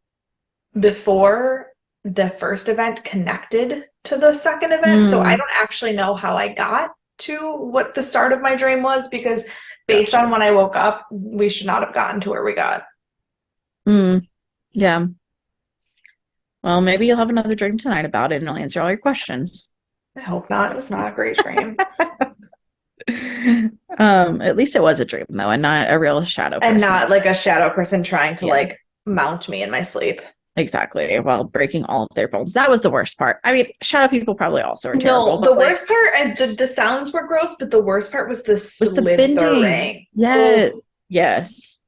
before the first event connected to the second event. So I Mm, don't actually know how I got to what the start of my dream was because based gotcha. on when I woke up, we should not have gotten to where we got. Mm, yeah. Well, maybe you'll have another dream tonight about it and I'll answer all your questions. I hope not. It was not a great dream. At least it was a dream though, and not a real shadow And person. not like a shadow person trying to Yeah, like mount me in my sleep. exactly. While breaking all of their bones. That was the worst part. I mean, shadow people probably also are terrible, No, but the like worst part, and the sounds were gross, but the worst part was the was the bending. slithering. Yeah. Oh, Yes.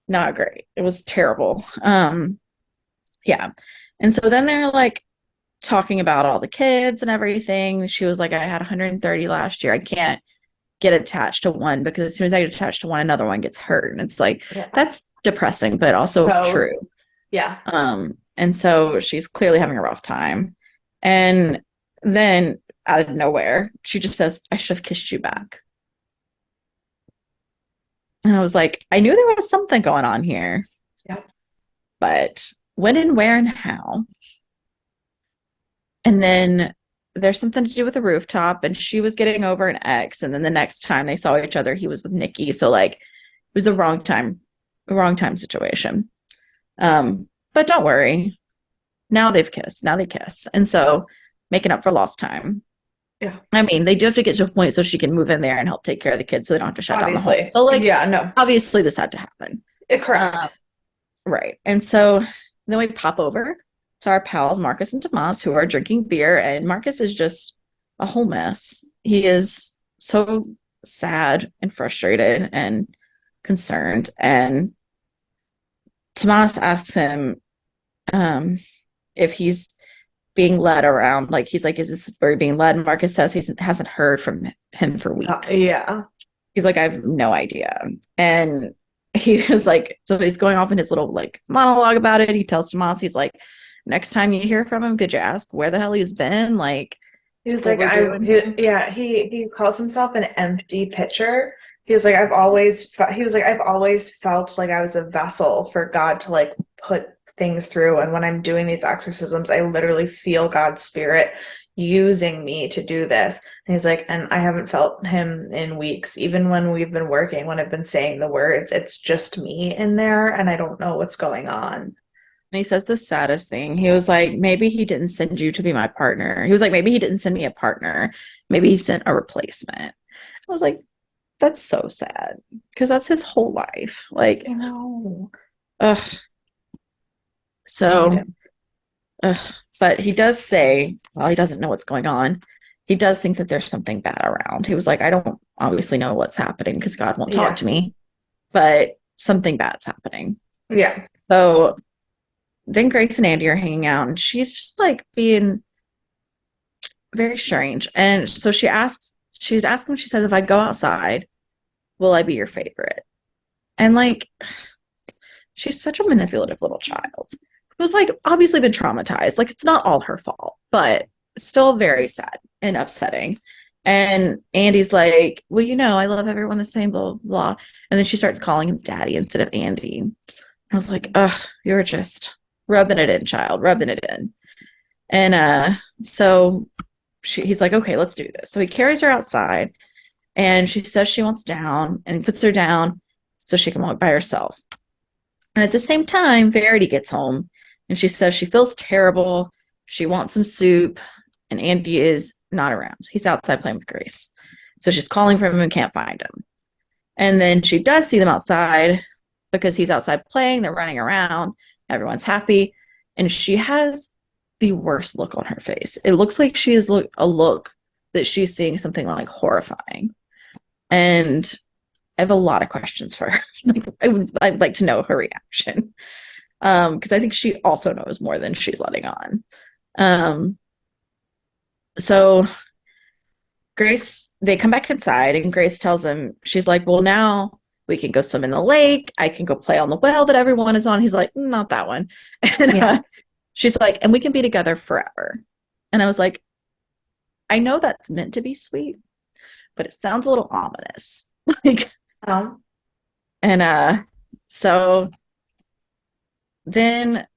Not great. It was terrible. Yeah. And so then they're like talking about all the kids and everything. She was like, I had 130 last year. I can't get attached to one because as soon as I get attached to one, another one gets hurt. And it's like, yeah. that's depressing, but also So, true. yeah. And so she's clearly having a rough time. And then out of nowhere, she just says, I should have kissed you back. And I was like, I knew there was something going on here, Yeah. but when and where and how. And then there's something to do with the rooftop, and she was getting over an ex. And then the next time they saw each other, he was with Nikki. So like it was a wrong time situation. But don't worry. Now they've kissed. Now they kiss. And so making up for lost time. Yeah. I mean, they do have to get to a point so she can move in there and help take care of the kids so they don't have to shut down the home. Obviously. So like Yeah, no. obviously this had to happen. Um, Correct. right. And so then we pop over to our pals, Marcus and Tomas, who are drinking beer. And Marcus is just a whole mess. He is so sad and frustrated and concerned. And Tomas asks him if he's being led around. Like, he's like, is this where you're being led? And Marcus says he hasn't heard from him for weeks. Yeah. He's like, I have no idea. And he was like, so he's going off in his little like monologue about it. He tells Tomas, he's like, next time you hear from him, could you ask where the hell he's been? Like, He was what like, we're doing here. yeah, he calls himself an empty pitcher. He was like, I've always felt like I was a vessel for God to like put things through. And when I'm doing these exorcisms, I literally feel God's spirit using me to do this. And he's like, and I haven't felt him in weeks. Even when we've been working, when I've been saying the words, it's just me in there and I don't know what's going on. And he says the saddest thing. He was like, maybe he didn't send you to be my partner. He was like, maybe he didn't send me a partner. Maybe he sent a replacement. I was like, that's so sad because that's his whole life. Like, I know. ugh. I hate So, it. ugh. But he does say, well, he doesn't know what's going on. He does think that there's something bad around. He was like, I don't obviously know what's happening because God won't talk Yeah. to me, but something bad's happening. Yeah. So then Grace and Andy are hanging out, and she's just like being very strange. And so she asks she's asking, she says, if I go outside, will I be your favorite? And like, she's such a manipulative little child who's like obviously been traumatized. Like, it's not all her fault, but still very sad and upsetting. And Andy's like, well, I love everyone the same, blah, blah, blah. And then she starts calling him daddy instead of Andy. I was like, ugh, you're just rubbing it in, child, rubbing it in. And so he's like, okay, let's do this. So he carries her outside and she says she wants down and he puts her down so she can walk by herself. And at the same time, Verity gets home and she says she feels terrible. She wants some soup, and Andy is not around. He's outside playing with Grace. So she's calling for him and can't find him. And then she does see them outside because he's outside playing. They're running around. Everyone's happy. And she has the worst look on her face. It looks like she has a look that she's seeing something like horrifying. And I have a lot of questions for her. Like, I'd like to know her reaction. Because I think she also knows more than she's letting on. So Grace, they come back inside and Grace tells him, she's like, well, now we can go swim in the lake. I can go play on the well that everyone is on. He's like, not that one. And Yeah. she's like, and we can be together forever. And I was like, I know that's meant to be sweet, but it sounds a little ominous. Like, Um, and so then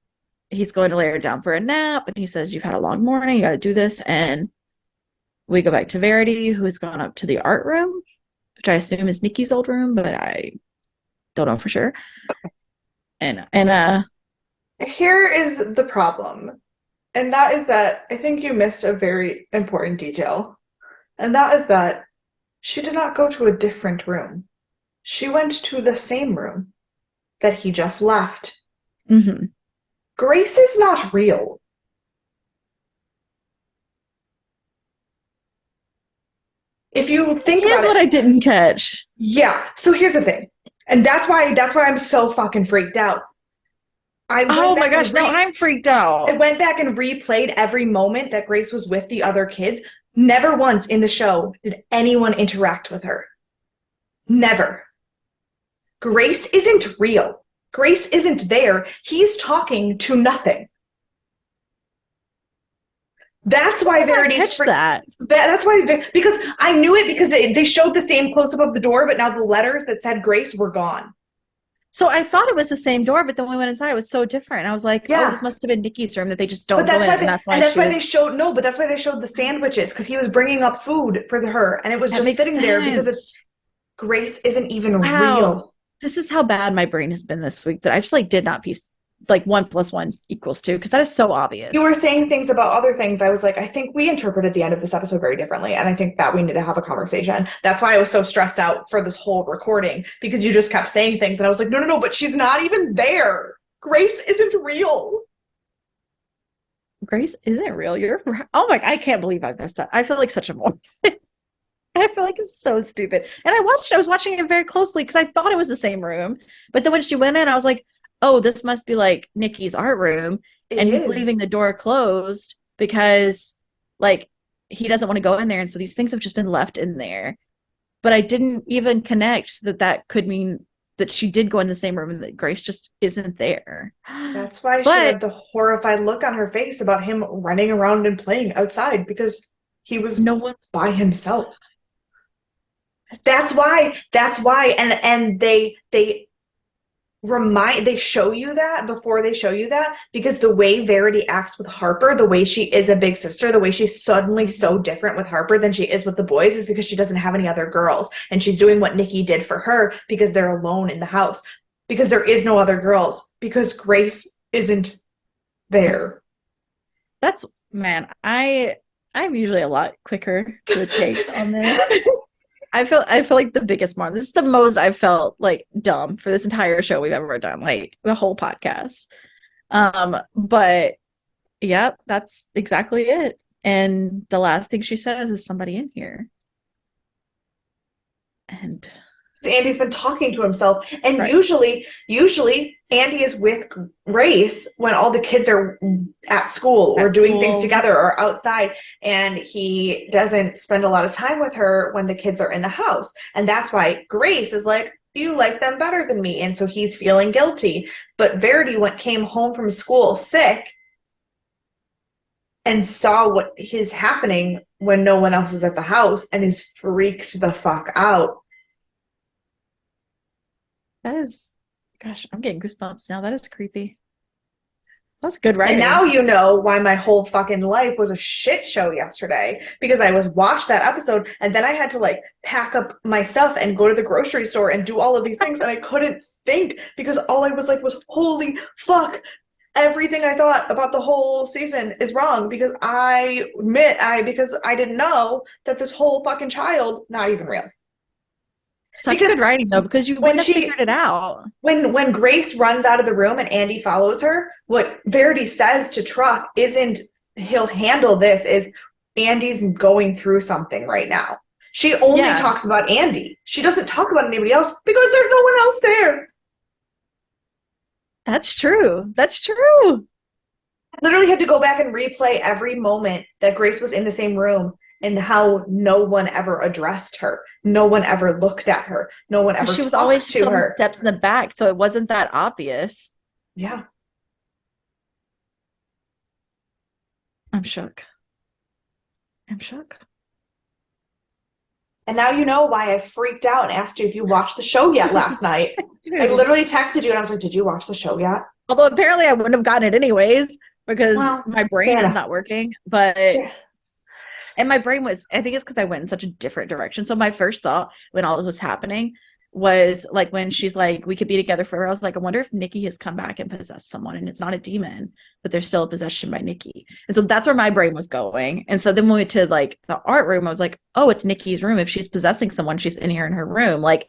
he's going to lay her down for a nap and he says, you've had a long morning, you got to do this. And we go back to Verity, who's gone up to the art room, which I assume is Nikki's old room, but I don't know for sure. And Here is the problem, and that is that I think you missed a very important detail, and that is that she did not go to a different room. She went to the same room that he just left. mm-hmm. Grace is not real. If you think about Here's what it, I didn't catch. yeah. So here's the thing, and that's why I'm so fucking freaked out. I went Oh my back gosh, and now I'm freaked out. I went back and replayed every moment that Grace was with the other kids. Never once in the show did anyone interact with her. Never. Grace isn't real. Grace isn't there. He's talking to nothing. That's why Verity's catch that. That's why, because I knew it because they showed the same close up of the door, but now the letters that said Grace were gone. So I thought it was the same door, but then when we went inside, it was so different. I was like, oh, Yeah. this must have been Nikki's room that they just But don't go that's in, why and they showed no, but that's why they showed the sandwiches because he was bringing up food for her, and it was that just makes sitting there because sense. Grace isn't even Wow, real. this is how bad my brain has been this week that I just like did not piece like 1 + 1 = 2 because that is so You were obvious. saying things about other things. I was like, I think we interpreted the end of this episode very differently, and I think that we need to have a conversation. That's why I was so stressed out for this whole recording because you just kept saying things, and I was like, no, no, no, but she's not even there. Grace isn't real. Grace isn't real. You're right. Oh my! I can't believe I messed up. I feel like such a moron. I feel like it's so stupid. And I was watching it very closely because I thought it was the same room. But then when she went in, I was like, oh, this must be like Nikki's art room. It And he's leaving is. the door closed because like he doesn't want to go in there. And so these things have just been left in there. But I didn't even connect that could mean that she did go in the same room and that Grace just isn't there. That's why she But had the horrified look on her face about him running around and playing outside because he was no one. by himself. That's why and they show you that before they show you that because the way Verity acts with Harper, the way she is a big sister, the way she's suddenly so different with Harper than she is with the boys is because she doesn't have any other girls and she's doing what Nikki did for her because they're alone in the house because there is no other girls because Grace isn't there. That's man, I'm usually a lot quicker to take on this. I feel like the biggest mark. This is the most I've felt like dumb for this entire show we've ever done, like the whole podcast. But yep, that's exactly it. And the last thing she says is somebody in here. And Andy's been talking to himself. And Right. usually Andy is with Grace when all the kids are at school or At doing things school. together or outside. And he doesn't spend a lot of time with her when the kids are in the house. And that's why Grace is like, you like them better than me. And so he's feeling guilty. But Verity came home from school sick and saw what is happening when no one else is at the house and is freaked the fuck out. That is, gosh, I'm getting goosebumps now. That is creepy. That's good And now writing. you know why my whole fucking life was a shit show yesterday, because I was watched that episode and then I had to like pack up my stuff and go to the grocery store and do all of these things and I couldn't think because all I was like was holy fuck, everything I thought about the whole season is wrong because because I didn't know that this whole fucking child not even real. Such Because good writing though, because you when wouldn't have she figured it out. when Grace runs out of the room and Andy follows her, what Verity says to Truck isn't he'll handle this, is Andy's going through something right now. She only Yeah, talks about Andy. She doesn't talk about anybody else because there's no one else there. that's true. That's true. I literally had to go back and replay every moment that Grace was in the same room and how no one ever addressed her. No one ever looked at her. No one Because ever she was talks always just to on the her. steps in the back, so it wasn't that obvious. Yeah. I'm shook. I'm shook. And now you know why I freaked out and asked you if you watched the show yet last night. I Dude. literally texted you and I was like, did you watch the show yet? Although apparently I wouldn't have gotten it anyways because Well, my brain fair is enough. not working. But Fair. and my brain was, I think it's because I went in such a different direction. So my first thought when all this was happening was like when she's like, we could be together forever. I was like, I wonder if Nikki has come back and possessed someone and it's not a demon, but there's still a possession by Nikki. And so that's where my brain was going. And so then when we went to like the art room, I was like, oh, it's Nikki's room. If she's possessing someone, she's in here in her room. Like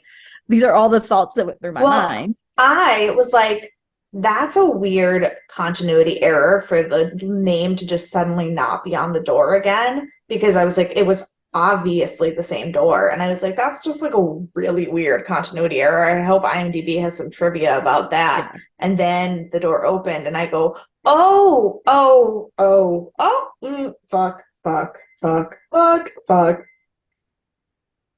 these are all the thoughts that went through my Well, mind. I was like, that's a weird continuity error for the name to just suddenly not be on the door again. Because I was like, it was obviously the same door. And I was like, that's just like a really weird continuity error. I hope IMDb has some trivia about that. Yeah. And then the door opened and I go, oh, oh, oh, oh, fuck, fuck, fuck, fuck, fuck.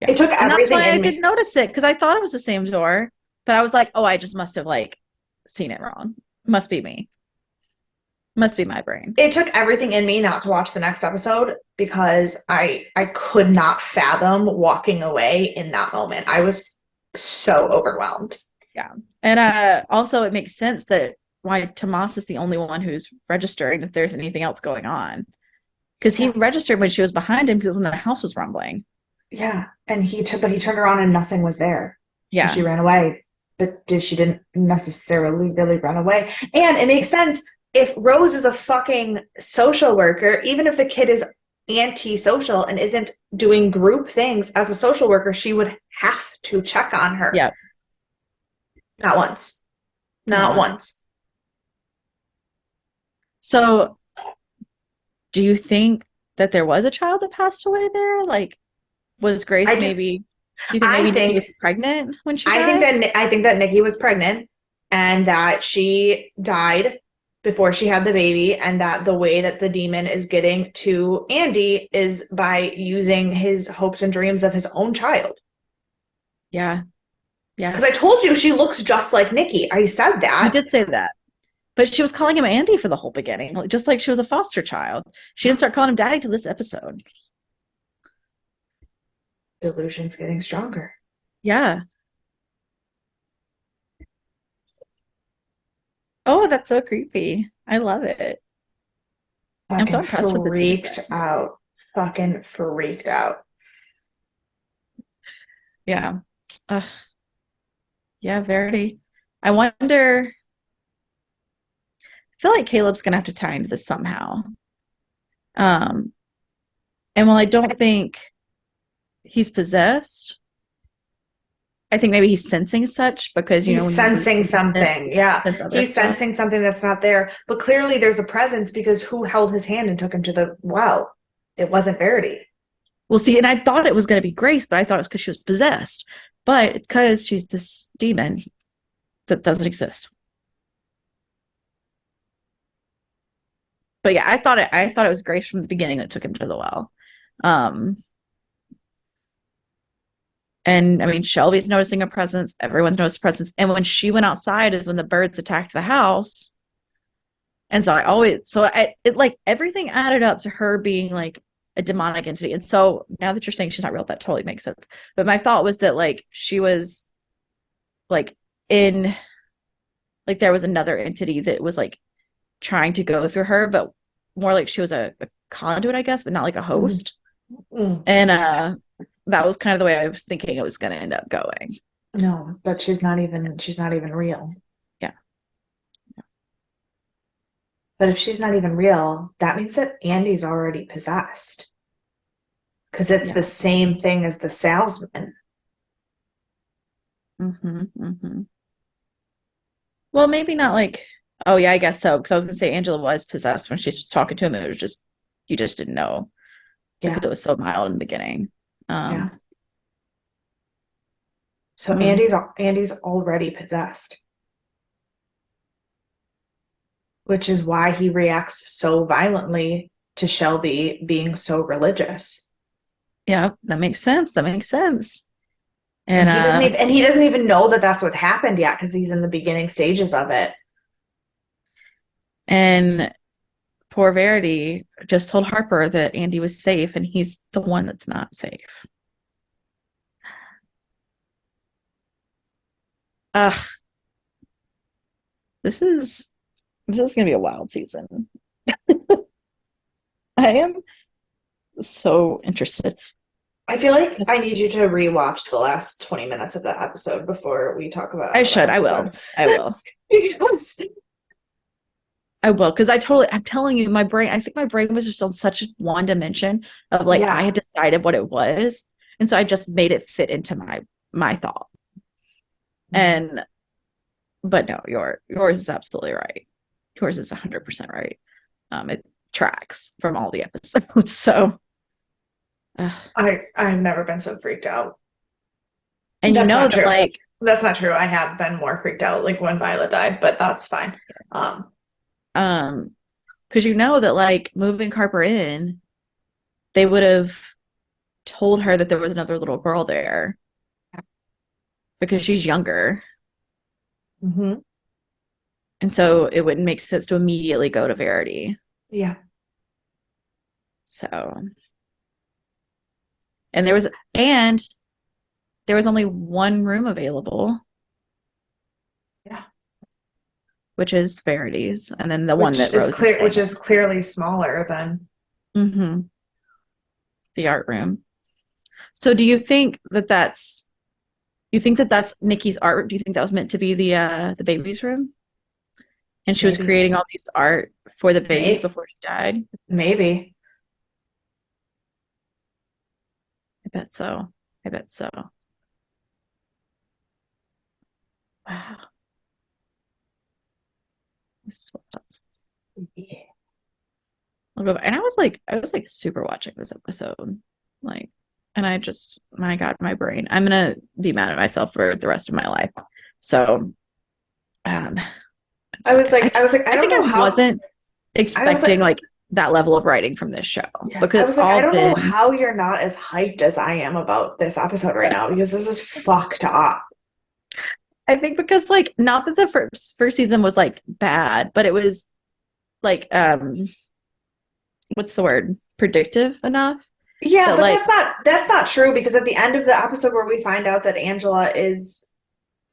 Yeah. It took And that's everything why I in didn't me. notice it because I thought it was the same door, but I was like, oh, I just must have like seen it wrong. Must be me. Must be my brain. It took everything in me not to watch the next episode because I could not fathom walking away in that moment. I was so overwhelmed. Yeah. And also it makes sense that why Tomas is the only one who's registering if there's anything else going on. Because he Yeah. registered when she was behind him because when the house was rumbling. Yeah. And but he turned around and nothing was there. And Yeah. she ran away. But she didn't necessarily really run away. And it makes sense if Rose is a fucking social worker, even if the kid is anti-social and isn't doing group things as a social worker, she would have to check on her. Yeah. Not once. Not No. once. So do you think that there was a child that passed away there? Like, was I Grace do. maybe, do you think I maybe Nikki think was pregnant when she I think died? that Nikki was pregnant and that she died before she had the baby, and that the way that the demon is getting to Andy is by using his hopes and dreams of his own child. Yeah. Yeah. Because I told you she looks just like Nikki. I said You that. did say that. But she was calling him Andy for the whole beginning, just like she was a foster child. She didn't start calling him daddy till this episode. Delusion's getting stronger. Yeah. Oh, that's so creepy. I love it. I'm so Fucking impressed with the freaked season. out. Fucking freaked out. Yeah. Ugh. Yeah, Verity. I wonder, I feel like Caleb's gonna have to tie into this somehow. Um, and while I don't think he's possessed, I think maybe he's sensing such because you know He's when you lose sensing you can something. Yeah. sense other He's stuff. sensing something that's not there. But clearly there's a presence because who held his hand and took him to the well? It wasn't Verity. Well, see, and I thought it was going to be Grace, but I thought it was because she was possessed. but it's because she's this demon that doesn't exist. But yeah, I thought it was Grace from the beginning that took him to the well. Um, and I mean, Shelby's noticing a presence, everyone's noticed a presence. And when she went outside is when the birds attacked the house. And so it like everything added up to her being like a demonic entity. And so now that you're saying she's not real, that totally makes sense. But my thought was that like she was like in like there was another entity that was like trying to go through her, but more like she was a conduit, I guess, but not like a Mhm. host. Mm. And that was kind of the way I was thinking it was going to end up going. No, but she's not even real. Yeah. But if she's not even real, that means that Andy's already possessed. Because it's the Yeah. same thing as the salesman. Mm-hmm. Well, maybe not like, oh, yeah, I guess so. Because I was going to say Angela was possessed when she was talking to him. It was just, you just didn't know because Yeah, it was so mild in the beginning. yeah. Um, So mm, Andy's already possessed, which is why he reacts so violently to Shelby being so religious. yeah, that makes sense. That makes sense. And And he doesn't even know that that's what happened yet because he's in the beginning stages of it. and poor Verity just told Harper that Andy was safe, and he's the one that's not safe. Ugh, this is this is gonna be a wild season. I am so interested. I feel like I need you to rewatch the last 20 minutes of that episode before we talk about I another should. I episode. will. I will. Because I will. Because I'm telling you, my brain, I think my brain was just on such one dimension of like I yeah. had decided what it was. And so I just made it fit into my thought. And but no, yours is absolutely right. Yours is 100% right. It tracks from all the episodes. So I've never been so freaked out. and you That's know not that true. like That's not true. I have been more freaked out like when Violet died, but that's fine. um because you know that like moving Harper in, they would have told her that there was another little girl there because she's younger. Mhm. And so it wouldn't make sense to immediately go to Verity. Yeah. So, and and there was only one room available, Yeah. which is Verity's, and then the one Which that is Rose is clear, which staying is clearly smaller than in. The art room. So, do you think that that's Nikki's art? Do you think that was meant to be the baby's room? And she was maybe, creating all these art for the baby maybe, before she died? maybe. I bet so. I bet so. Wow. This is what's Yeah. I'll go back. And I was like super watching this episode. Like, and I just, my God, my brain. I'm gonna be mad at myself for the rest of my life. So, um, it's I was fine. like, I was like, I I don't think know I how. wasn't I was like, expecting like that level of writing from this show yeah, because I it's was like, I all don't know been, how you're not as hyped as I am about this episode right now because this is fucked up. I think because like, not that the first season was like bad, but it was like, what's the word? Predictive enough Yeah, that but like, that's not true because at the end of the episode where we find out that Angela is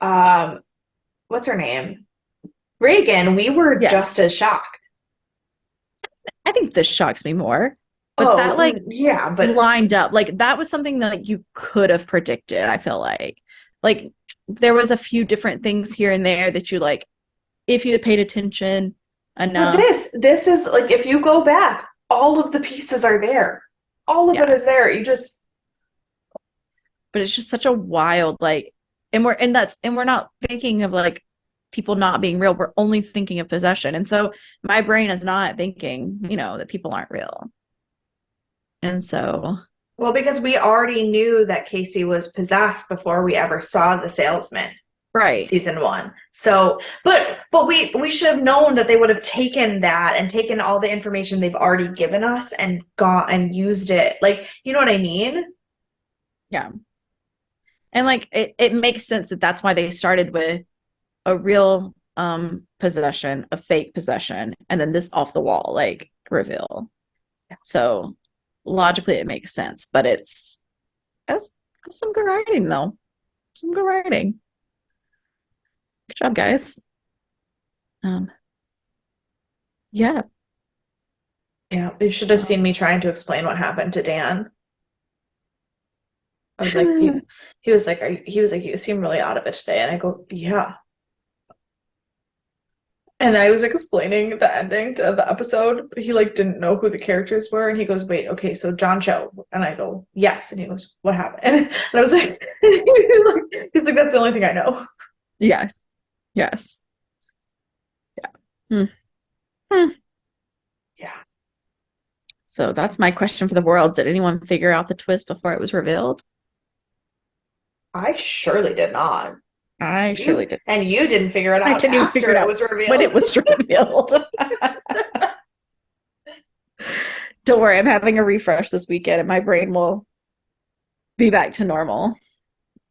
um what's her name? Reagan, we were yeah, just as shocked. I think this shocks me more. But that Oh, like yeah, but lined up. Like that was something that like you could have predicted, I feel like there was a few different things here and there that you like if you had paid attention but enough. this is like if you go back, all of the pieces are there. All of it Yeah. is there. You just But it's just such a wild like and we're not thinking of like people not being real. We're only thinking of possession. And so my brain is not thinking, that people aren't real. And so Well, because we already knew that Casey was possessed before we ever saw the salesman Right. season one. So, but we should have known that they would have taken that and taken all the information they've already given us and got and used it. Like, you know what I mean? Yeah. And like it makes sense that that's why they started with a real possession, a fake possession, and then this off the wall like reveal. So logically it makes sense, but that's some good writing though. Some good writing. Good job, guys. Um, yeah. Yeah, you should have seen me trying to explain what happened to Dan. I was like, he was like, he was like, you seem really out of it today. And I go, yeah. And I was explaining the ending to the episode, but he like didn't know who the characters were. And he goes, wait, okay, so John Cho. And I go, yes. And he goes, what happened? And I was like, he's like, that's the only thing I know. Yes. Yes. Yeah. Hmm. Hmm. Yeah. So that's my question for the world. Did anyone figure out the twist before it was revealed? I surely did not. I surely did. You didn't figure it I out didn't even figure after it it out was when it revealed. was revealed. Don't worry, I'm having a refresh this weekend and my brain will be back to normal.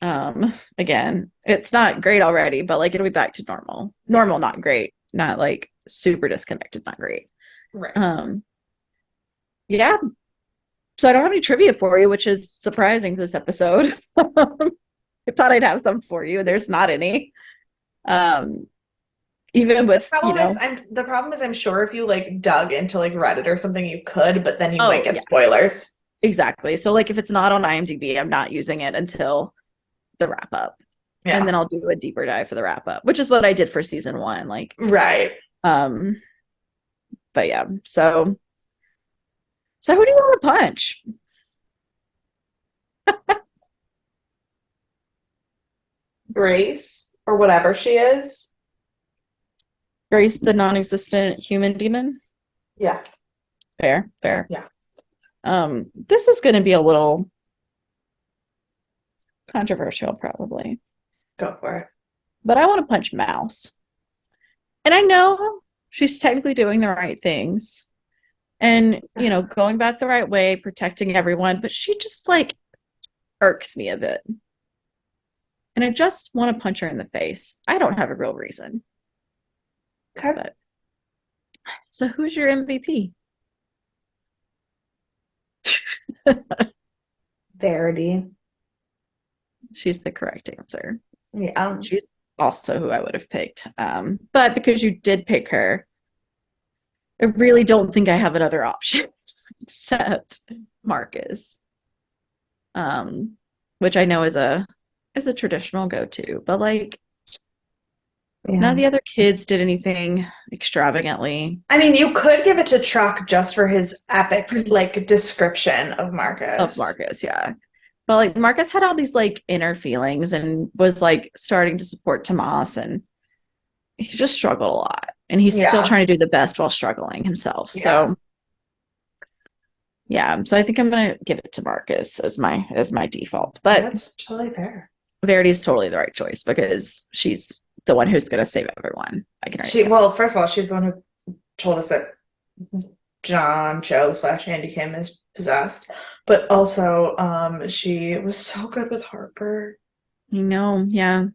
Again, it's not great already, but like it'll be back to normal. Normal, not great. Not like super disconnected, not great. Right. Yeah. So I don't have any trivia for you, which is surprising this episode. I thought I'd have some for you, and there's not any. Even with, The problem is I'm sure if you like dug into like Reddit or something you could, but then you might get yeah, spoilers. exactly. So like if it's not on IMDb, I'm not using it until the wrap up. Yeah. And then I'll do a deeper dive for the wrap up, which is what I did for season 1. Like, right. But yeah, so who do you want to punch? Grace or whatever she is. Grace, the non-existent human demon? Yeah. Fair, fair. Yeah. This is going to be a little controversial, probably. Go for it. But I want to punch Mouse. And I know she's technically doing the right things and, going about the right way, protecting everyone, but she just like irks me a bit. And I just want to punch her in the face. I don't have a real reason. Okay. So who's your MVP? Verity. She's the correct answer. Yeah. She's also who I would have picked. But because you did pick her, I really don't think I have another option except Marcus. Which I know is a traditional go-to, but like none of the other kids did anything extravagantly. I mean, you could give it to Truck just for his epic like description of Marcus. Of Marcus, yeah. But like Marcus had all these like inner feelings and was like starting to support Tomas, and he just struggled a lot. And he's still trying to do the best while struggling himself. Yeah. So yeah, so I think I'm gonna give it to Marcus as my default. But that's totally fair. Verity's totally the right choice because she's the one who's gonna save everyone. I can first of all, she's the one who told us that John Cho / Andy Kim is possessed, but also she was so good with Harper. You know, yeah.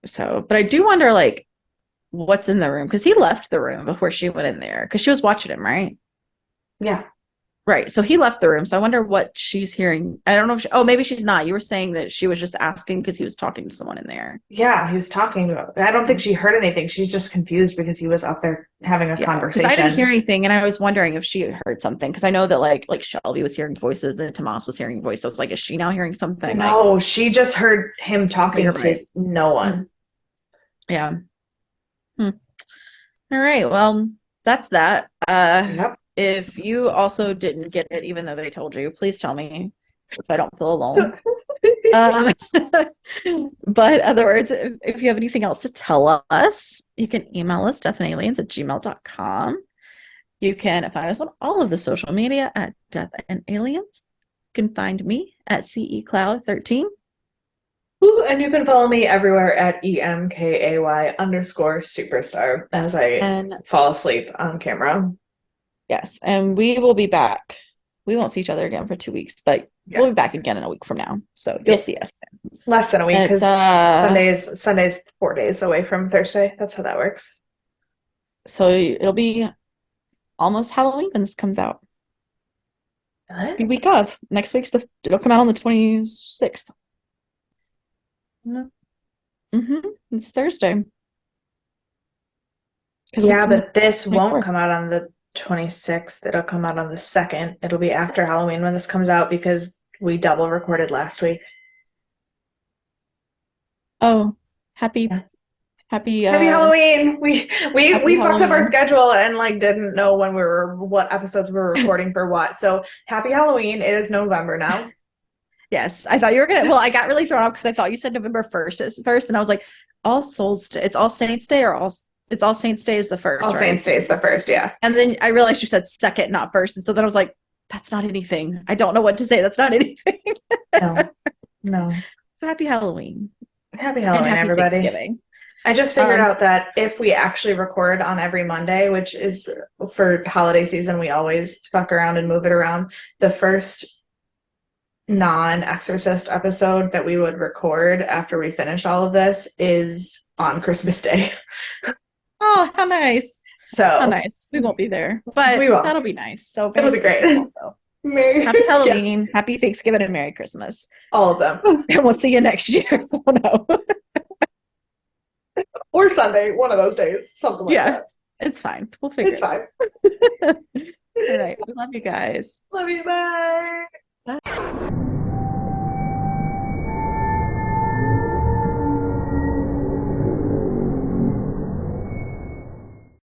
So, but I do wonder like what's in the room because he left the room before she went in there because she was watching him, right? Yeah. Right. So he left the room. So I wonder what she's hearing. I don't know if maybe she's not. You were saying that she was just asking because he was talking to someone in there. Yeah, he was talking to her. I don't think she heard anything. She's just confused because he was up there having a conversation. I didn't hear anything, and I was wondering if she heard something because I know that like Shelby was hearing voices, then Tomas was hearing voices. I was like, is she now hearing something? No, she just heard him talking to no one. Yeah. All right. Well, that's that. Yep. If you also didn't get it, even though they told you, please tell me so I don't feel alone. But other words, if you have anything else to tell us, you can email us deathandaliens@gmail.com. You can find us on all of the social media at Death and Aliens. You can find me at CE Cloud 13. Ooh, and you can follow me everywhere at EMKAY_superstar as I And fall asleep on camera. yes, and we will be back. We won't see each other again for 2 weeks, but we'll Yeah. be back again in a week from now. So you'll Yeah. see us. Less than a week And it's because Sunday's 4 days away from Thursday. That's how that works. so it'll be almost Halloween when this comes out. The What? week of. Next week's it'll come out on the 26th. No. It's Thursday. Because Yeah, week from the but this won't 24th. come out on the 26th. It'll come out on the 2nd. It'll be after Halloween when this comes out because we double recorded last week. Oh, happy Yeah. happy Happy Halloween. We happy fucked up our Halloween. schedule and like didn't know when we were what episodes we were recording for what. So happy Halloween. It is November now. Yes, I thought you were gonna. Well, I got really thrown off because I thought you said November 1st is first, and I was like, All Souls Day. It's All Saints Day, or it's All Saints Day is the All first, Saints right? Day is the first, yeah. And then I realized you said second, not first, and so then I was like, that's not anything. I don't know what to say. That's not anything. No. No. So happy Halloween Happy and Halloween, happy everybody. Thanksgiving. I just figured Um, out that if we actually record on every Monday, which is for holiday season, we always fuck around and move it around. The first non-Exorcist episode that we would record after we finish all of this is on Christmas Day. oh, how nice. How So nice. We won't be there, but we won't. that'll be nice. So It'll Merry be Christmas great. also. Merry, Happy yeah, Halloween, happy Thanksgiving, and Merry Christmas. all of them. And we'll see you next year. Oh no. Or Sunday, one of those days, something like Yeah, that. it's fine. We'll figure It's it fine. out. All right. We love you guys. Love you, bye. Bye.